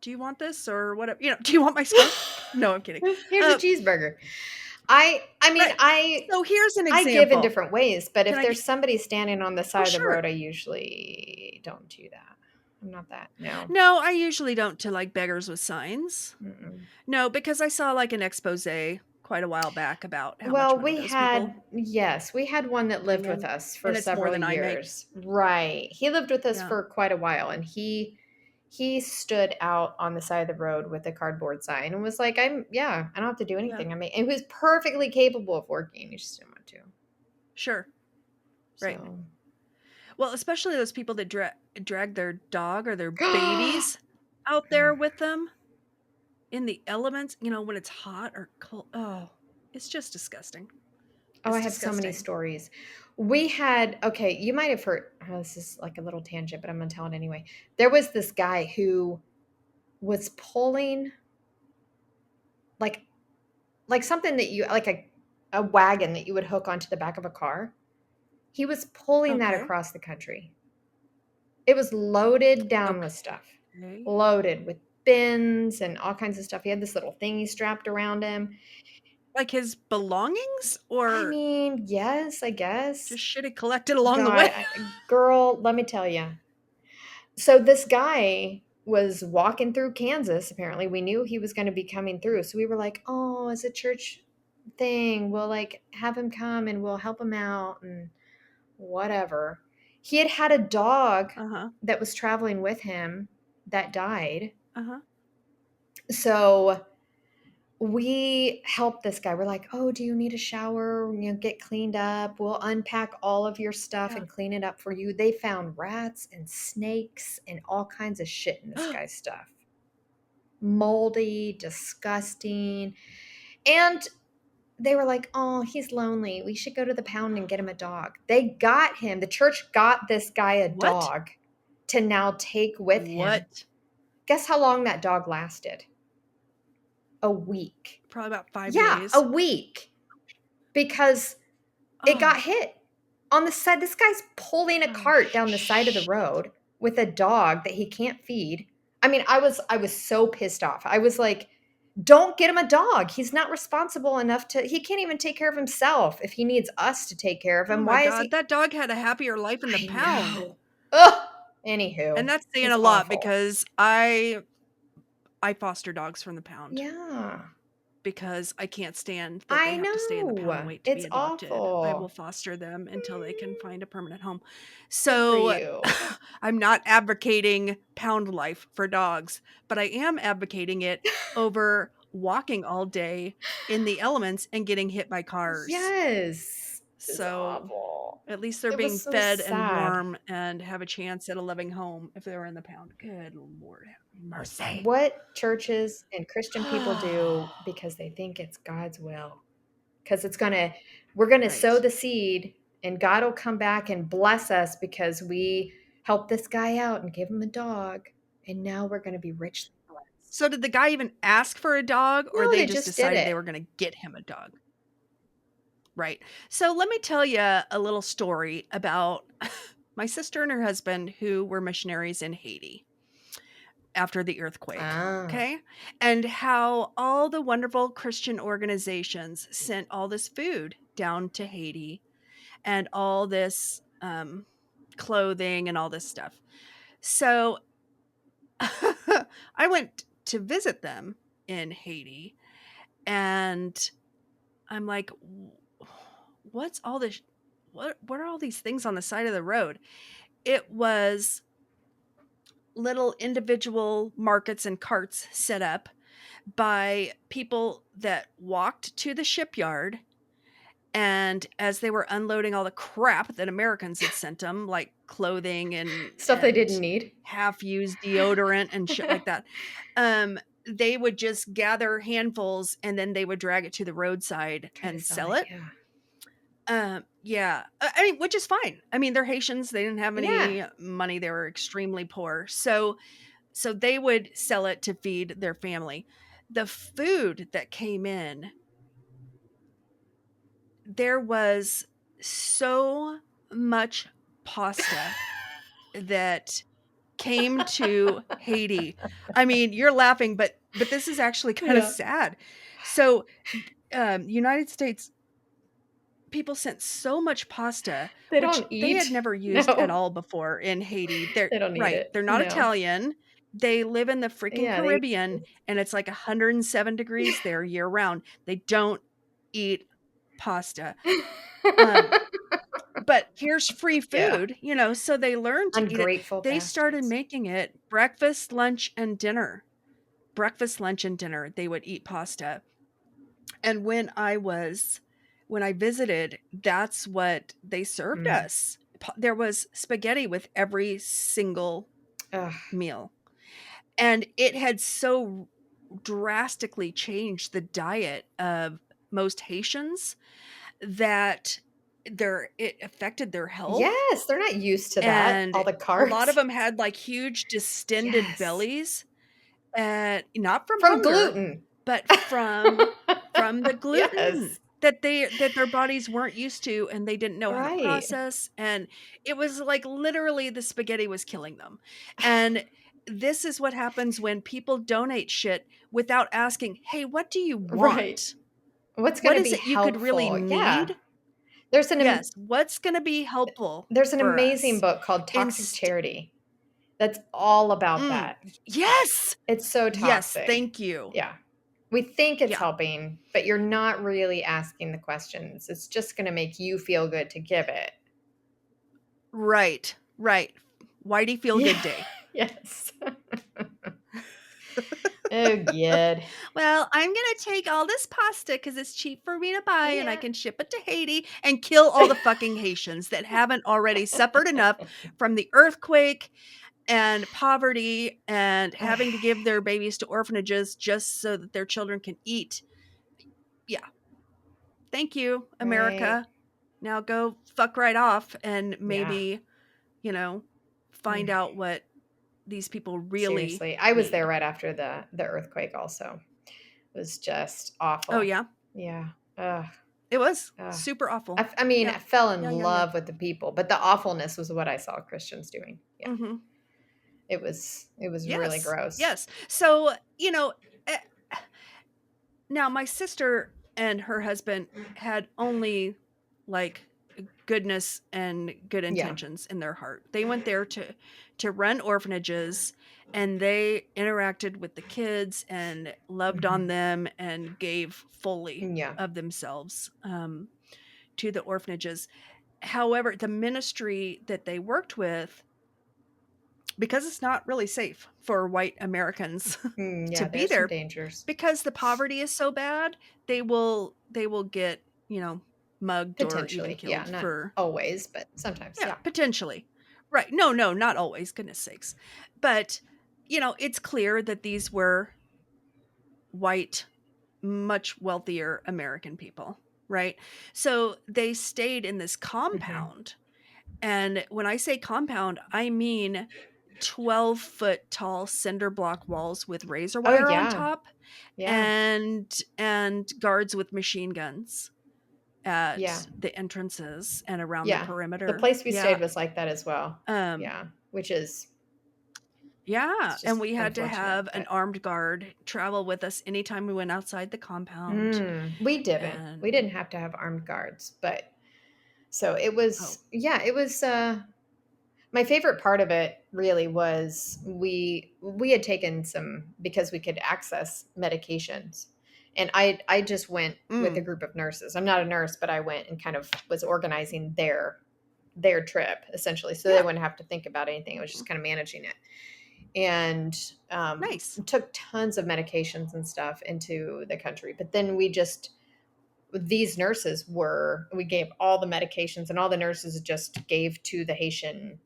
do you want this or whatever? Do you want my stuff? No, I'm kidding. Here's a cheeseburger. I mean, so here's an example. I give in different ways, but if there's somebody standing on the side of the road, I usually don't do that. I'm not that. No, I usually don't to like beggars with signs. Mm-mm. No, because I saw like an expose quite a while back about how much money those people. We had one that lived with us for several years. Right. He lived with us for quite a while, and he stood out on the side of the road with a cardboard sign and was like, I don't have to do anything. I mean, and he was perfectly capable of working. He just didn't want to. Sure. Right. Well, especially those people that drag their dog or their babies out there with them in the elements, when it's hot or cold. Oh, it's just disgusting. Oh, I have so many stories. We had, okay, you might have heard, this is like a little tangent, but I'm going to tell it anyway. There was this guy who was pulling like something that you, like a wagon that you would hook onto the back of a car. He was pulling that across the country. It was loaded down with stuff. Loaded with bins and all kinds of stuff. He had this little thing he strapped around him. Like his belongings? Or I mean, yes, I guess. Just shit he collected along the way? Girl, let me tell you. So this guy was walking through Kansas, apparently. We knew he was going to be coming through. So we were like, oh, it's a church thing. We'll like have him come and we'll help him out and whatever. He had a dog that was traveling with him that died. So we helped this guy. We're like, oh, do you need a shower? Get cleaned up. We'll unpack all of your stuff and clean it up for you. They found rats and snakes and all kinds of shit in this guy's stuff. Moldy, disgusting. And they were like, oh, he's lonely. We should go to the pound and get him a dog. They got him. The church got this guy a dog to now take with him. Guess how long that dog lasted? A week. Probably about 5 days. Yeah, a week. Because it got hit on the side. This guy's pulling a cart down the side of the road with a dog that he can't feed. I mean, I was so pissed off. I was like, don't get him a dog. He's not responsible enough he can't even take care of himself if he needs us to take care of him. Why is he? That dog had a happier life in the pound. Ugh. Anywho. And that's saying a lot because I foster dogs from the pound. Yeah. Because I can't stand that they have to stay in the pound and wait to be adopted. Awful. I will foster them until they can find a permanent home. So I'm not advocating pound life for dogs, but I am advocating it over walking all day in the elements and getting hit by cars. Yes. So awful. At least they're being fed and warm and have a chance at a loving home if they were in the pound. Good Lord have mercy. What churches and Christian people do because they think it's God's will. Because we're going to sow the seed and God will come back and bless us because we helped this guy out and give him a dog. And now we're going to be richly blessed. So did the guy even ask for a dog or they just decided they were going to get him a dog? Right. So let me tell you a little story about my sister and her husband who were missionaries in Haiti after the earthquake. Okay. And how all the wonderful Christian organizations sent all this food down to Haiti and all this clothing and all this stuff. So I went to visit them in Haiti and I'm like, what's all this? What are all these things on the side of the road? It was little individual markets and carts set up by people that walked to the shipyard. And as they were unloading all the crap that Americans had sent them, like clothing and stuff they didn't need, half-used deodorant and shit like that, they would just gather handfuls and then they would drag it to the roadside and sell it. Yeah. I mean, which is fine. I mean, they're Haitians. They didn't have any money. They were extremely poor. So they would sell it to feed their family. The food that came in, there was so much pasta that came to Haiti. I mean, you're laughing, but this is actually kind of sad. So, United States people sent so much pasta, they had never used at all before in Haiti. They don't need it. They're not Italian. They live in the freaking Caribbean, and it's like 107 degrees there year round. They don't eat pasta. But here's free food, so they learned to eat it. They started making it breakfast, lunch, and dinner. Breakfast, lunch, and dinner. They would eat pasta. And when I visited, that's what they served us. There was spaghetti with every single meal. And it had so drastically changed the diet of most Haitians that it affected their health. Yes, they're not used to that. And all the a carbs. lot of them had like huge distended Yes. bellies, not from From hunger, gluten. but from the gluten Yes. that their bodies weren't used to, and they didn't know how to Right. process. And it was like literally the spaghetti was killing them. And this is what happens when people donate shit without asking, hey, what do you want? Right. What's What going to is be it you could really helpful? need? Yeah. There's Yes, what's going to be helpful There's an for amazing us? book called Toxic Charity that's all about that. Yes. It's so toxic. Yes, thank you. Yeah. We think it's Yeah. helping, but you're not really asking the questions. It's just going to make you feel good to give it. Right. Whitey feel good day. Yes. Oh, good. Well, I'm going to take all this pasta because it's cheap for me to buy, and I can ship it to Haiti and kill all the fucking Haitians that haven't already suffered enough from the earthquake and poverty and having to give their babies to orphanages just so that their children can eat. Yeah. Thank you, America. Right. Now go fuck right off and maybe, find out what these people really Seriously. I was need. there right after the earthquake also. It was just awful. Oh, yeah? Yeah. Ugh. It was super awful. I mean, I fell in love with the people, but the awfulness was what I saw Christians doing. Yeah. Mm-hmm. It was really gross. Yes. So, now my sister and her husband had only like goodness and good intentions in their heart. They went there to run orphanages, and they interacted with the kids and loved on them and gave fully of themselves to the orphanages. However, the ministry that they worked with, because it's not really safe for white Americans to be there, dangers. Because the poverty is so bad, they will get, mugged or even killed. Not always, but sometimes. Yeah. Potentially. Right. No, not always, goodness sakes. But, it's clear that these were white, much wealthier American people, right? So they stayed in this compound. And when I say compound, I mean 12-foot tall cinder block walls with razor wire on top, and guards with machine guns at the entrances and around the perimeter. The place we stayed was like that as well. Which is and we had to have an armed guard travel with us anytime we went outside the compound. We didn't. We didn't have to have armed guards, but so it was. It was. My favorite part of it really was we had taken some, because we could access medications, and I just went with a group of nurses. I'm not a nurse, but I went and kind of was organizing their trip essentially, so they wouldn't have to think about anything. I was just kind of managing it, and took tons of medications and stuff into the country. But then these nurses we gave all the medications, and all the nurses just gave to the Haitian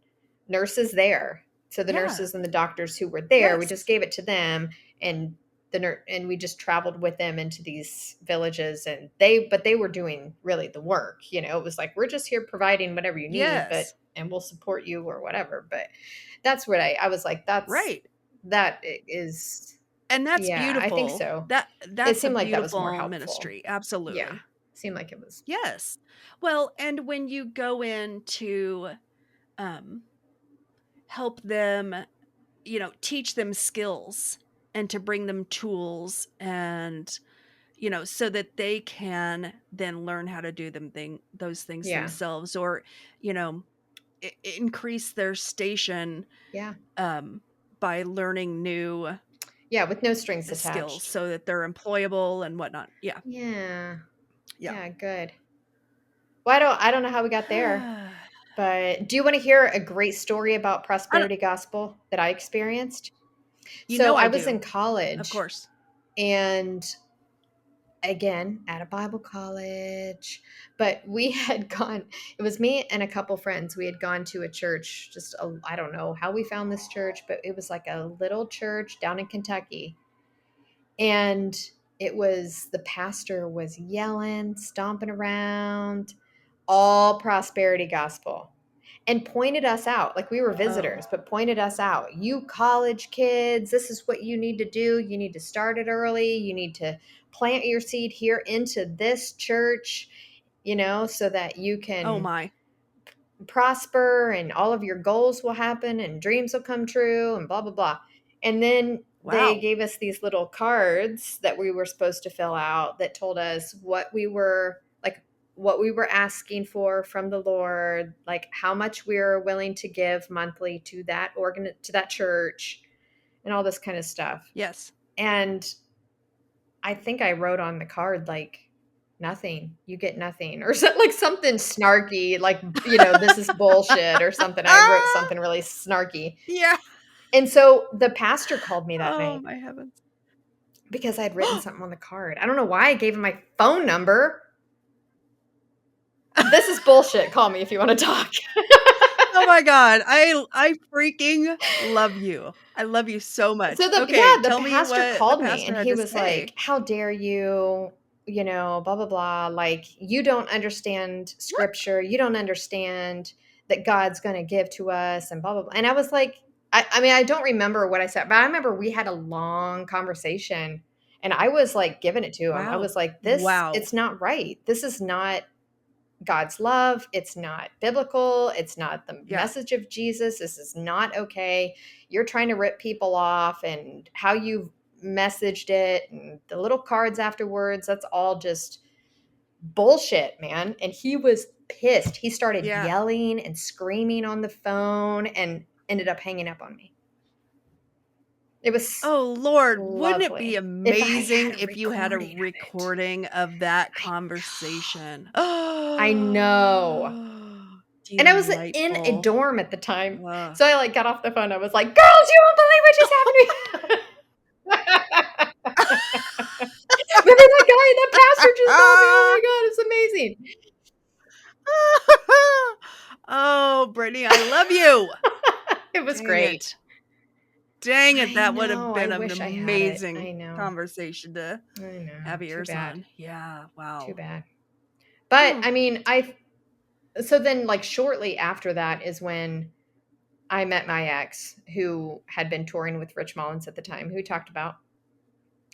nurses there. So the nurses and the doctors who were there, we just gave it to them, and and we just traveled with them into these villages, and they were doing really the work. It was like, we're just here providing whatever you need, and we'll support you or whatever. But that's what I was like, that's right. That is, and that's beautiful. I think so. It seemed like that was more helpful. Ministry. Absolutely. Yeah. Seemed like it was. Yes. Well, and when you go in to help them, teach them skills and to bring them tools, and so that they can then learn how to do those things themselves, or increase their station by learning new with no strings attached skills, so that they're employable and whatnot. Yeah, good. Well, I don't know how we got there. But do you want to hear a great story about prosperity gospel that I experienced? I was in college, of course, and again at a Bible college. But we had gone. It was me and a couple friends. We had gone to a church. I don't know how we found this church, but it was like a little church down in Kentucky, and the pastor was yelling, stomping around, all prosperity gospel, and pointed us out. Like, we were visitors, but pointed us out. You college kids, this is what you need to do. You need to start it early. You need to plant your seed here into this church, so that you can prosper and all of your goals will happen and dreams will come true and blah, blah, blah. And then they gave us these little cards that we were supposed to fill out that told us what we were asking for from the Lord, like how much we were willing to give monthly to that to that church, and all this kind of stuff. Yes. And I think I wrote on the card, like, nothing, you get nothing, or like something snarky, like, this is bullshit or something. I wrote something really snarky. Yeah. And so the pastor called me that night. Oh my heavens. Because I'd written something on the card. I don't know why I gave him my phone number. This is bullshit. Call me if you want to talk. Oh my God. I freaking love you. I love you so much. So the pastor called me and he was like, how dare you, blah, blah, blah. Like, you don't understand scripture. You don't understand that God's going to give to us and blah, blah, blah. And I was like, I don't remember what I said, but I remember we had a long conversation and I was like giving it to him. I was like, it's not right. This is not God's love. It's not biblical. It's not the message of Jesus. This is not okay. You're trying to rip people off, and how you messaged it and the little cards afterwards, that's all just bullshit, man. And he was pissed. He started yelling and screaming on the phone and ended up hanging up on me. It was Lord, lovely. wouldn't it be amazing if you had a recording of that conversation? I know. And I was in a dorm at the time. So I like got off the phone. I was like, girls, you won't believe what just happened to me. Remember that guy, that pastor just told me? Oh my God, it's amazing. Oh, Brittany, I love you. It was great. Dang it, that would have been an amazing conversation to have ears on. Yeah, wow. Too bad. But I mean, so then like shortly after that is when I met my ex, who had been touring with Rich Mullins at the time, who we talked about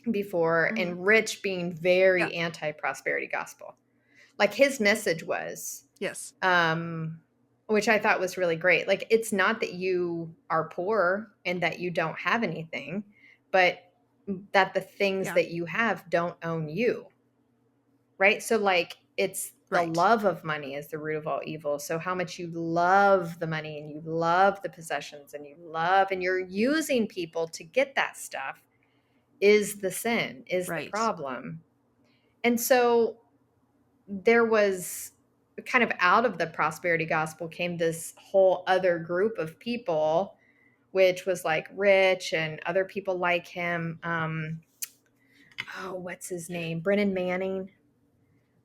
before, and Rich being very anti-prosperity gospel. Like, his message was, which I thought was really great. Like, it's not that you are poor and that you don't have anything, but that the things that you have don't own you. Right? So like, it's the love of money is the root of all evil. So how much you love the money and you love the possessions and you're using people to get that stuff is the sin, is the problem. And so there was kind of, out of the prosperity gospel came this whole other group of people, which was like Rich and other people like him. What's his name? Brennan Manning.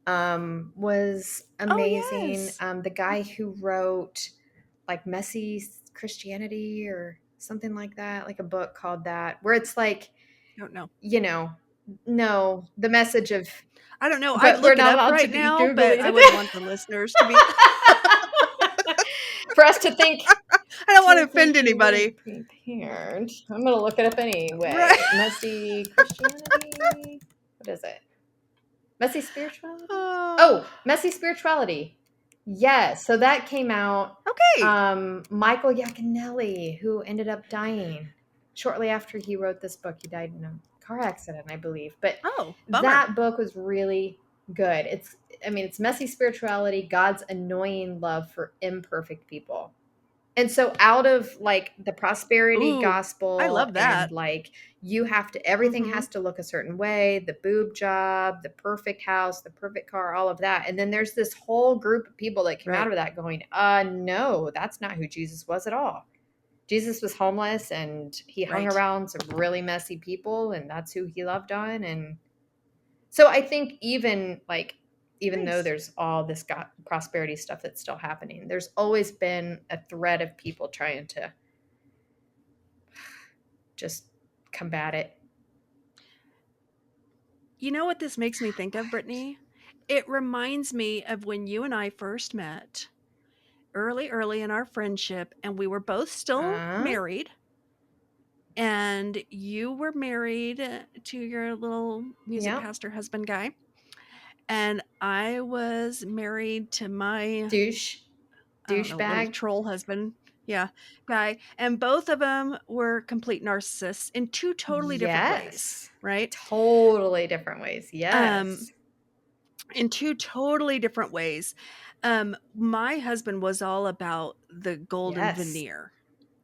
Was amazing. The guy who wrote like Messy Christianity or something like that, like a book called that, where it's like, I don't know. No, the message of, I don't know. I'd look it up right now, but I would want the listeners to be for us to think. I don't want to offend anybody. Prepared. I'm going to look it up anyway. Right. Messy Christianity. What is it? Messy Spirituality? Messy Spirituality. Yes. So that came out. Okay. Michael Yaconelli, who ended up dying shortly after he wrote this book. He died in a car accident, I believe. But that book was really good. It's Messy Spirituality, God's annoying love for imperfect people. And so out of like the prosperity gospel, I love that. And like you have to, everything has to look a certain way, the boob job, the perfect house, the perfect car, all of that. And then there's this whole group of people that came out of that going, no, that's not who Jesus was at all. Jesus was homeless and he hung around some really messy people, and that's who he loved on. And so I think even though there's all this prosperity stuff that's still happening, there's always been a thread of people trying to just combat it. You know what this makes me think of, Brittany? It reminds me of when you and I first met early in our friendship, and we were both still married. And you were married to your little music pastor husband guy. And I was married to my douchebag troll husband. Yeah, guy. And both of them were complete narcissists in two totally different ways, right? Totally different ways. Yes. In two totally different ways. My husband was all about the golden veneer.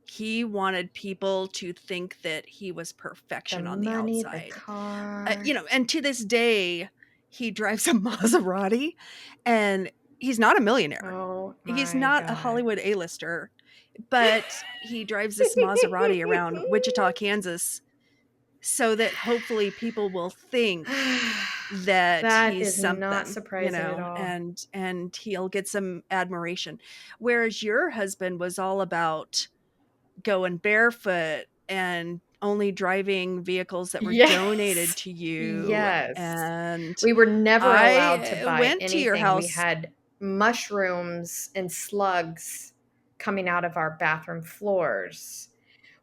He wanted people to think that he was perfection on the outside. The car. And to this day, he drives a Maserati, and he's not a millionaire. Oh, he's not a Hollywood A-lister, but he drives this Maserati around Wichita, Kansas, so that hopefully people will think that he's something, not surprising at all. and he'll get some admiration. Whereas your husband was all about going barefoot and only driving vehicles that were donated to you. Yes. And we were never allowed to buy went anything. To your house. We had mushrooms and slugs coming out of our bathroom floors.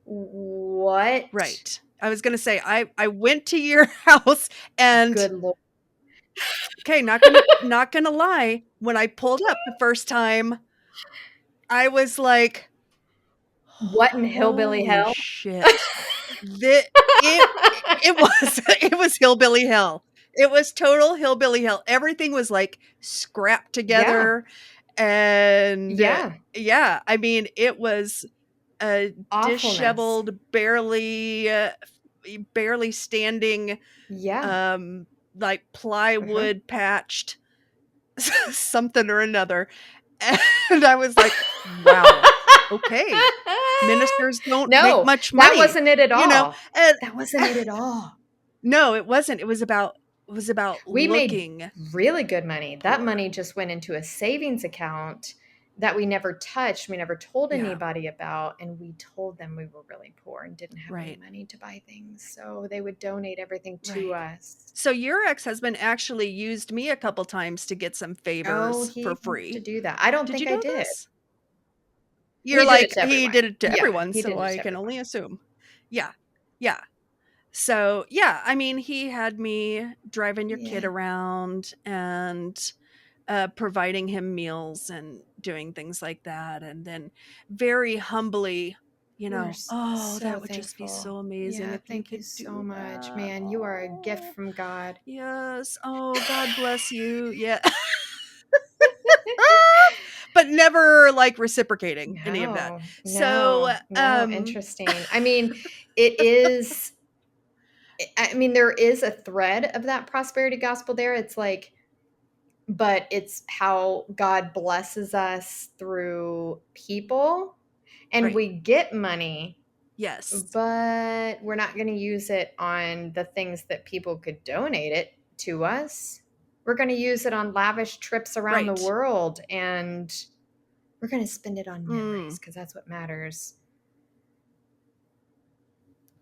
What? Right. I was going to say, I went to your house and good Lord. Okay, not gonna lie. When I pulled up the first time, I was like, "What in hillbilly hell?" Shit! It was hillbilly hell. It was total hillbilly hell. Everything was like scrapped together, and yeah. I mean, it was a disheveled, barely standing, like plywood patched something or another. And I was like, wow, okay. Ministers don't make much money. That wasn't it at all. That wasn't it at all. No, it wasn't. It was about we looking made really good money. That money just went into a savings account that we never touched. We never told anybody about. And we told them we were really poor and didn't have any money to buy things. So they would donate everything to us. So your ex-husband actually used me a couple times to get some favors for free. To do that. I don't think I did. You're like, he did it to everyone, so I can only assume. Yeah. Yeah. So, yeah, I mean, he had me driving your kid around and providing him meals and doing things like that. And then very humbly, that would just be so amazing if thank you you could so do much, that. man. You are a gift from God. Yes. Oh, God bless you. Yeah. But never like reciprocating any of that. So, interesting. I mean, it is. I mean, there is a thread of that prosperity gospel there. It's like, but it's how God blesses us through people, and we get money. Yes. But we're not going to use it on the things that people could donate it to us. We're going to use it on lavish trips around the world, and we're going to spend it on memories because that's what matters.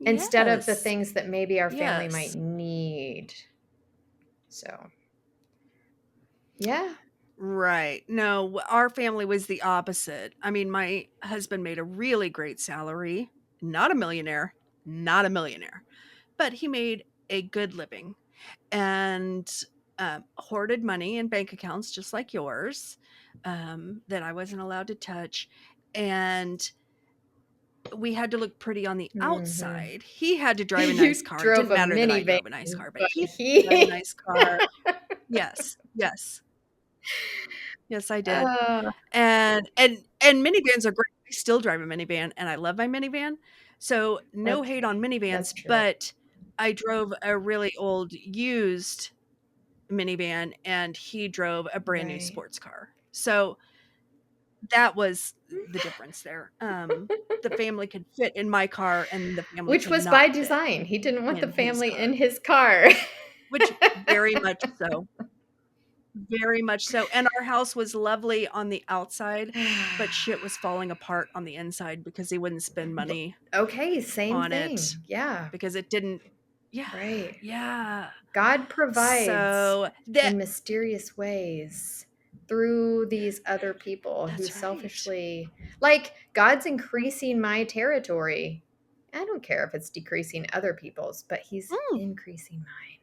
Instead of the things that maybe our family might need. So, yeah. Right. No, our family was the opposite. I mean, my husband made a really great salary. Not a millionaire, but he made a good living and hoarded money in bank accounts just like yours that I wasn't allowed to touch. And we had to look pretty on the outside. He had to drive a nice car. It didn't matter that I drove a nice car, but he drove a nice car. Yes. Yes, I did. And minivans are great. I still drive a minivan, and I love my minivan. So no hate on minivans, but I drove a really old used minivan, and he drove a brand new sports car. So that was the difference there. The family could fit in my car, and the family which was by design. He didn't want the family in his car. Which very much so. Very much so. And our house was lovely on the outside, but shit was falling apart on the inside because he wouldn't spend money same on thing. it. Yeah. Because it didn't Yeah. Right. Yeah. God provides in mysterious ways through these other people who selfishly, like, God's increasing my territory. I don't care if it's decreasing other people's, but he's increasing mine.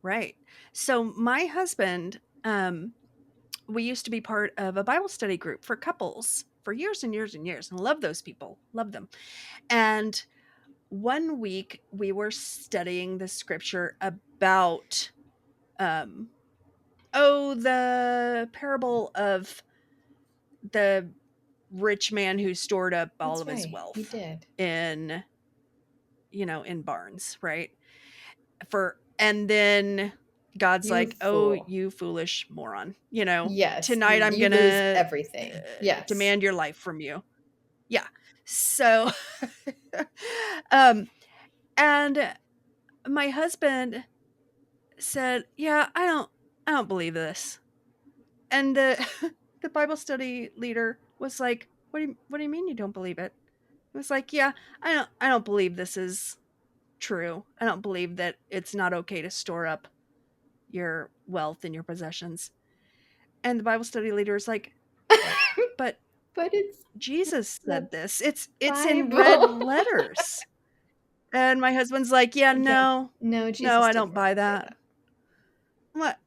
Right. So my husband, we used to be part of a Bible study group for couples for years and years and years, and love those people, love them. And one week we were studying the scripture about, the parable of the rich man who stored up all of his wealth. He did. In barns, right? And then God's like, "Oh, you foolish moron. Yes, tonight I'm you gonna lose everything. Yes. demand your life from you." Yeah. So, and my husband said, "Yeah, I don't believe this." And the the Bible study leader was like, what do you mean you don't believe it?" It was like, "Yeah, I don't believe this is true. I don't believe that it's not okay to store up your wealth and your possessions." And the Bible study leader is like, but it's Jesus said this. It's in red letters. And my husband's like, "Yeah, no, Jesus I don't buy that." What?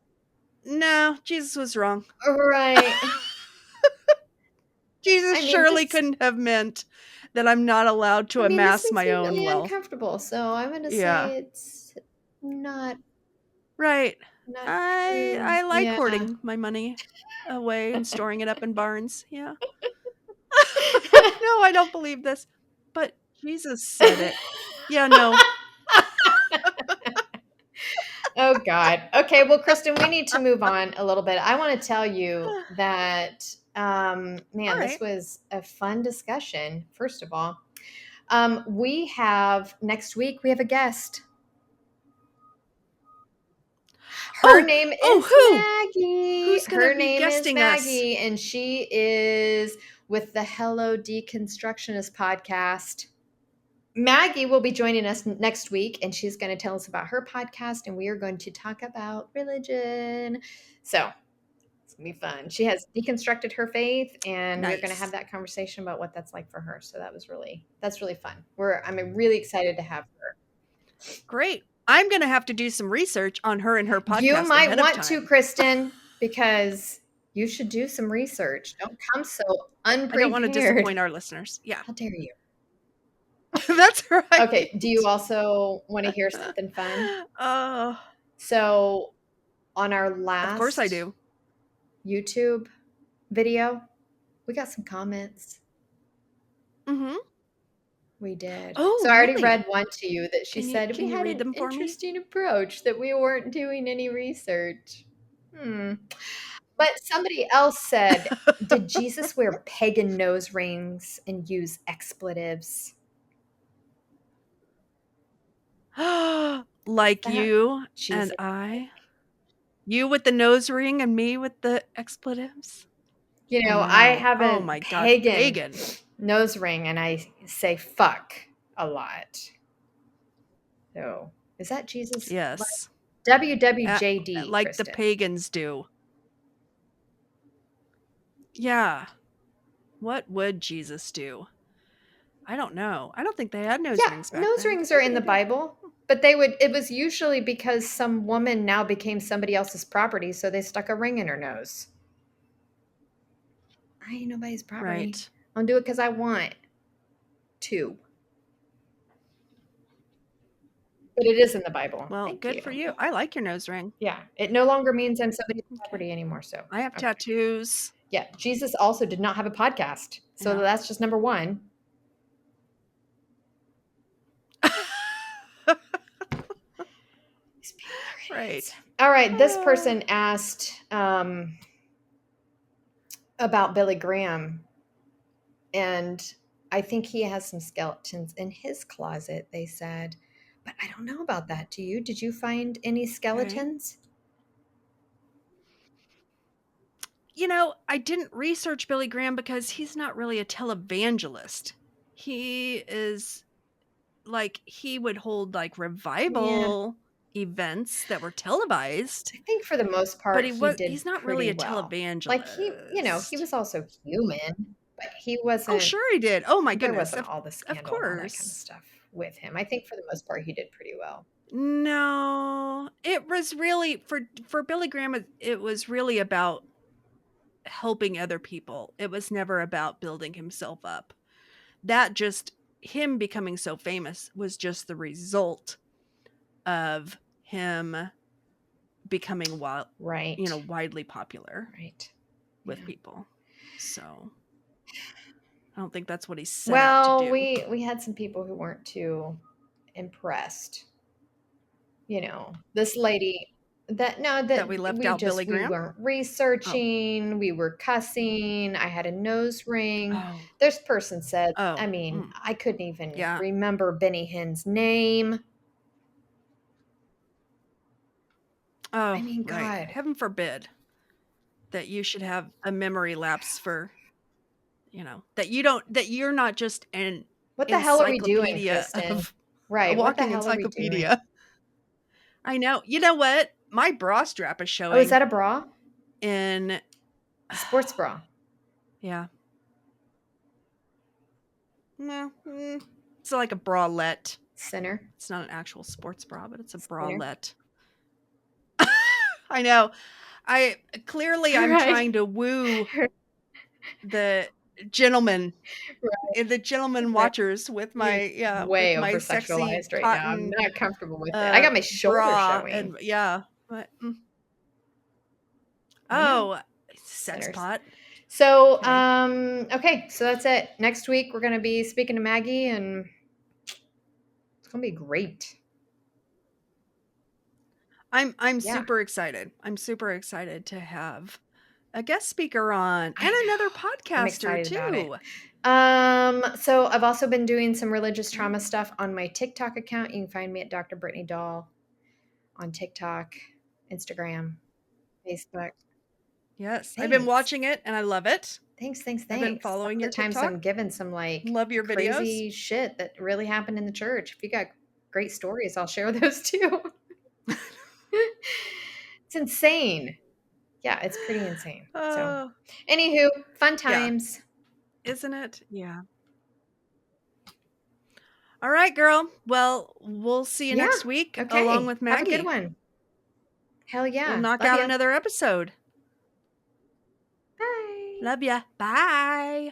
No, Jesus was wrong. Right. Jesus surely couldn't have meant that I'm not allowed to amass my own really wealth. Uncomfortable, so I'm going to say it's not right. Not I like hoarding my money away and storing it up in barns. Yeah. No, I don't believe this. But Jesus said it. Yeah, no. Oh, God. Okay, well, Kristen, we need to move on a little bit. I want to tell you that, this was a fun discussion, first of all. Next week, we have a guest. Her name is Maggie. Who's Her name is Maggie, and she is with the Hello Deconstructionist podcast. Maggie will be joining us next week, and she's going to tell us about her podcast, and we are going to talk about religion. So it's going to be fun. She has deconstructed her faith, and we're going to have that conversation about what that's like for her. So that's really fun. I'm really excited to have her. Great. I'm going to have to do some research on her and her podcast. You might want to, Kristen, because you should do some research. Don't come so unprepared. I don't want to disappoint our listeners. Yeah. How dare you? That's right. Okay. Do you also want to hear something fun? So on our last, of course I do, YouTube video, we got some comments. Mm-hmm. We did. Oh, so I already read one to you that she said we had an interesting approach, that we weren't doing any research. But somebody else said, did Jesus wear pagan nose rings and use expletives? Like you and I? You with the nose ring and me with the expletives? I have a pagan nose ring, and I say fuck a lot. So is that Jesus? Yes. WWJD. Like Kristen. the pagans do. Yeah. What would Jesus do? I don't know. I don't think they had nose rings back nose then. Rings are in the Bible, but it was usually because some woman now became somebody else's property, so they stuck a ring in her nose. I ain't nobody's property. Right. I'll do it because I want to. But it is in the Bible. Well, good for you. I like your nose ring. Yeah. It no longer means I'm somebody's property anymore. So I have tattoos. Yeah. Jesus also did not have a podcast. So that's just number one. Right. All right. This person asked about Billy Graham. And I think he has some skeletons in his closet, they said. But I don't know about that. Do you? Did you find any skeletons? I didn't research Billy Graham because he's not really a televangelist. He is like, he would hold, like, revival events that were televised. I think for the most part, he's not really a televangelist. Like, he was also human, but he wasn't. Oh, sure he did. Oh my there goodness. wasn't all the scandal and all that kind of stuff with him. I think for the most part, he did pretty well. No, it was really, for Billy Graham, it was really about helping other people. It was never about building himself up. That just, him becoming so famous was just the result of him becoming widely popular with people. So I don't think that's what he set out to do. We had some people who weren't too impressed. This lady that we left out Billy Graham. We weren't researching. We were cussing. I had a nose ring. This person said, I couldn't even remember Benny Hinn's name. Oh, I mean, God, heaven forbid that you should have a memory lapse for, that you're not just an what the hell are we doing, Kristen? A walking encyclopedia. I know. You know what? My bra strap is showing. Oh, is that a bra? In a sports bra. Yeah. No, it's like a bralette. Center. It's not an actual sports bra, but it's a bralette. I know. I'm trying to woo the gentlemen, the gentleman watchers with my way with my over sexy sexualized right cotton, now. I'm not comfortable with it. I got my shoulder showing. And, but, sex pot. So okay, so that's it. Next week we're gonna be speaking to Maggie, and it's gonna be great. I'm super excited. I'm super excited to have a guest speaker on and another podcaster too. So I've also been doing some religious trauma stuff on my TikTok account. You can find me at Dr. Brittany Dahl on TikTok, Instagram, Facebook. Yes, I've been watching it and I love it. Thanks. I've been following your times TikTok. I'm given some love your crazy videos. Shit that really happened in the church. If you got great stories, I'll share those too. It's insane. Yeah, it's pretty insane. So, anywho, fun times. Yeah. Isn't it? Yeah. All right, girl. Well, we'll see you next week along with Maggie. Have a good one. Hell yeah. We'll knock out another episode. Bye. Love ya. Bye.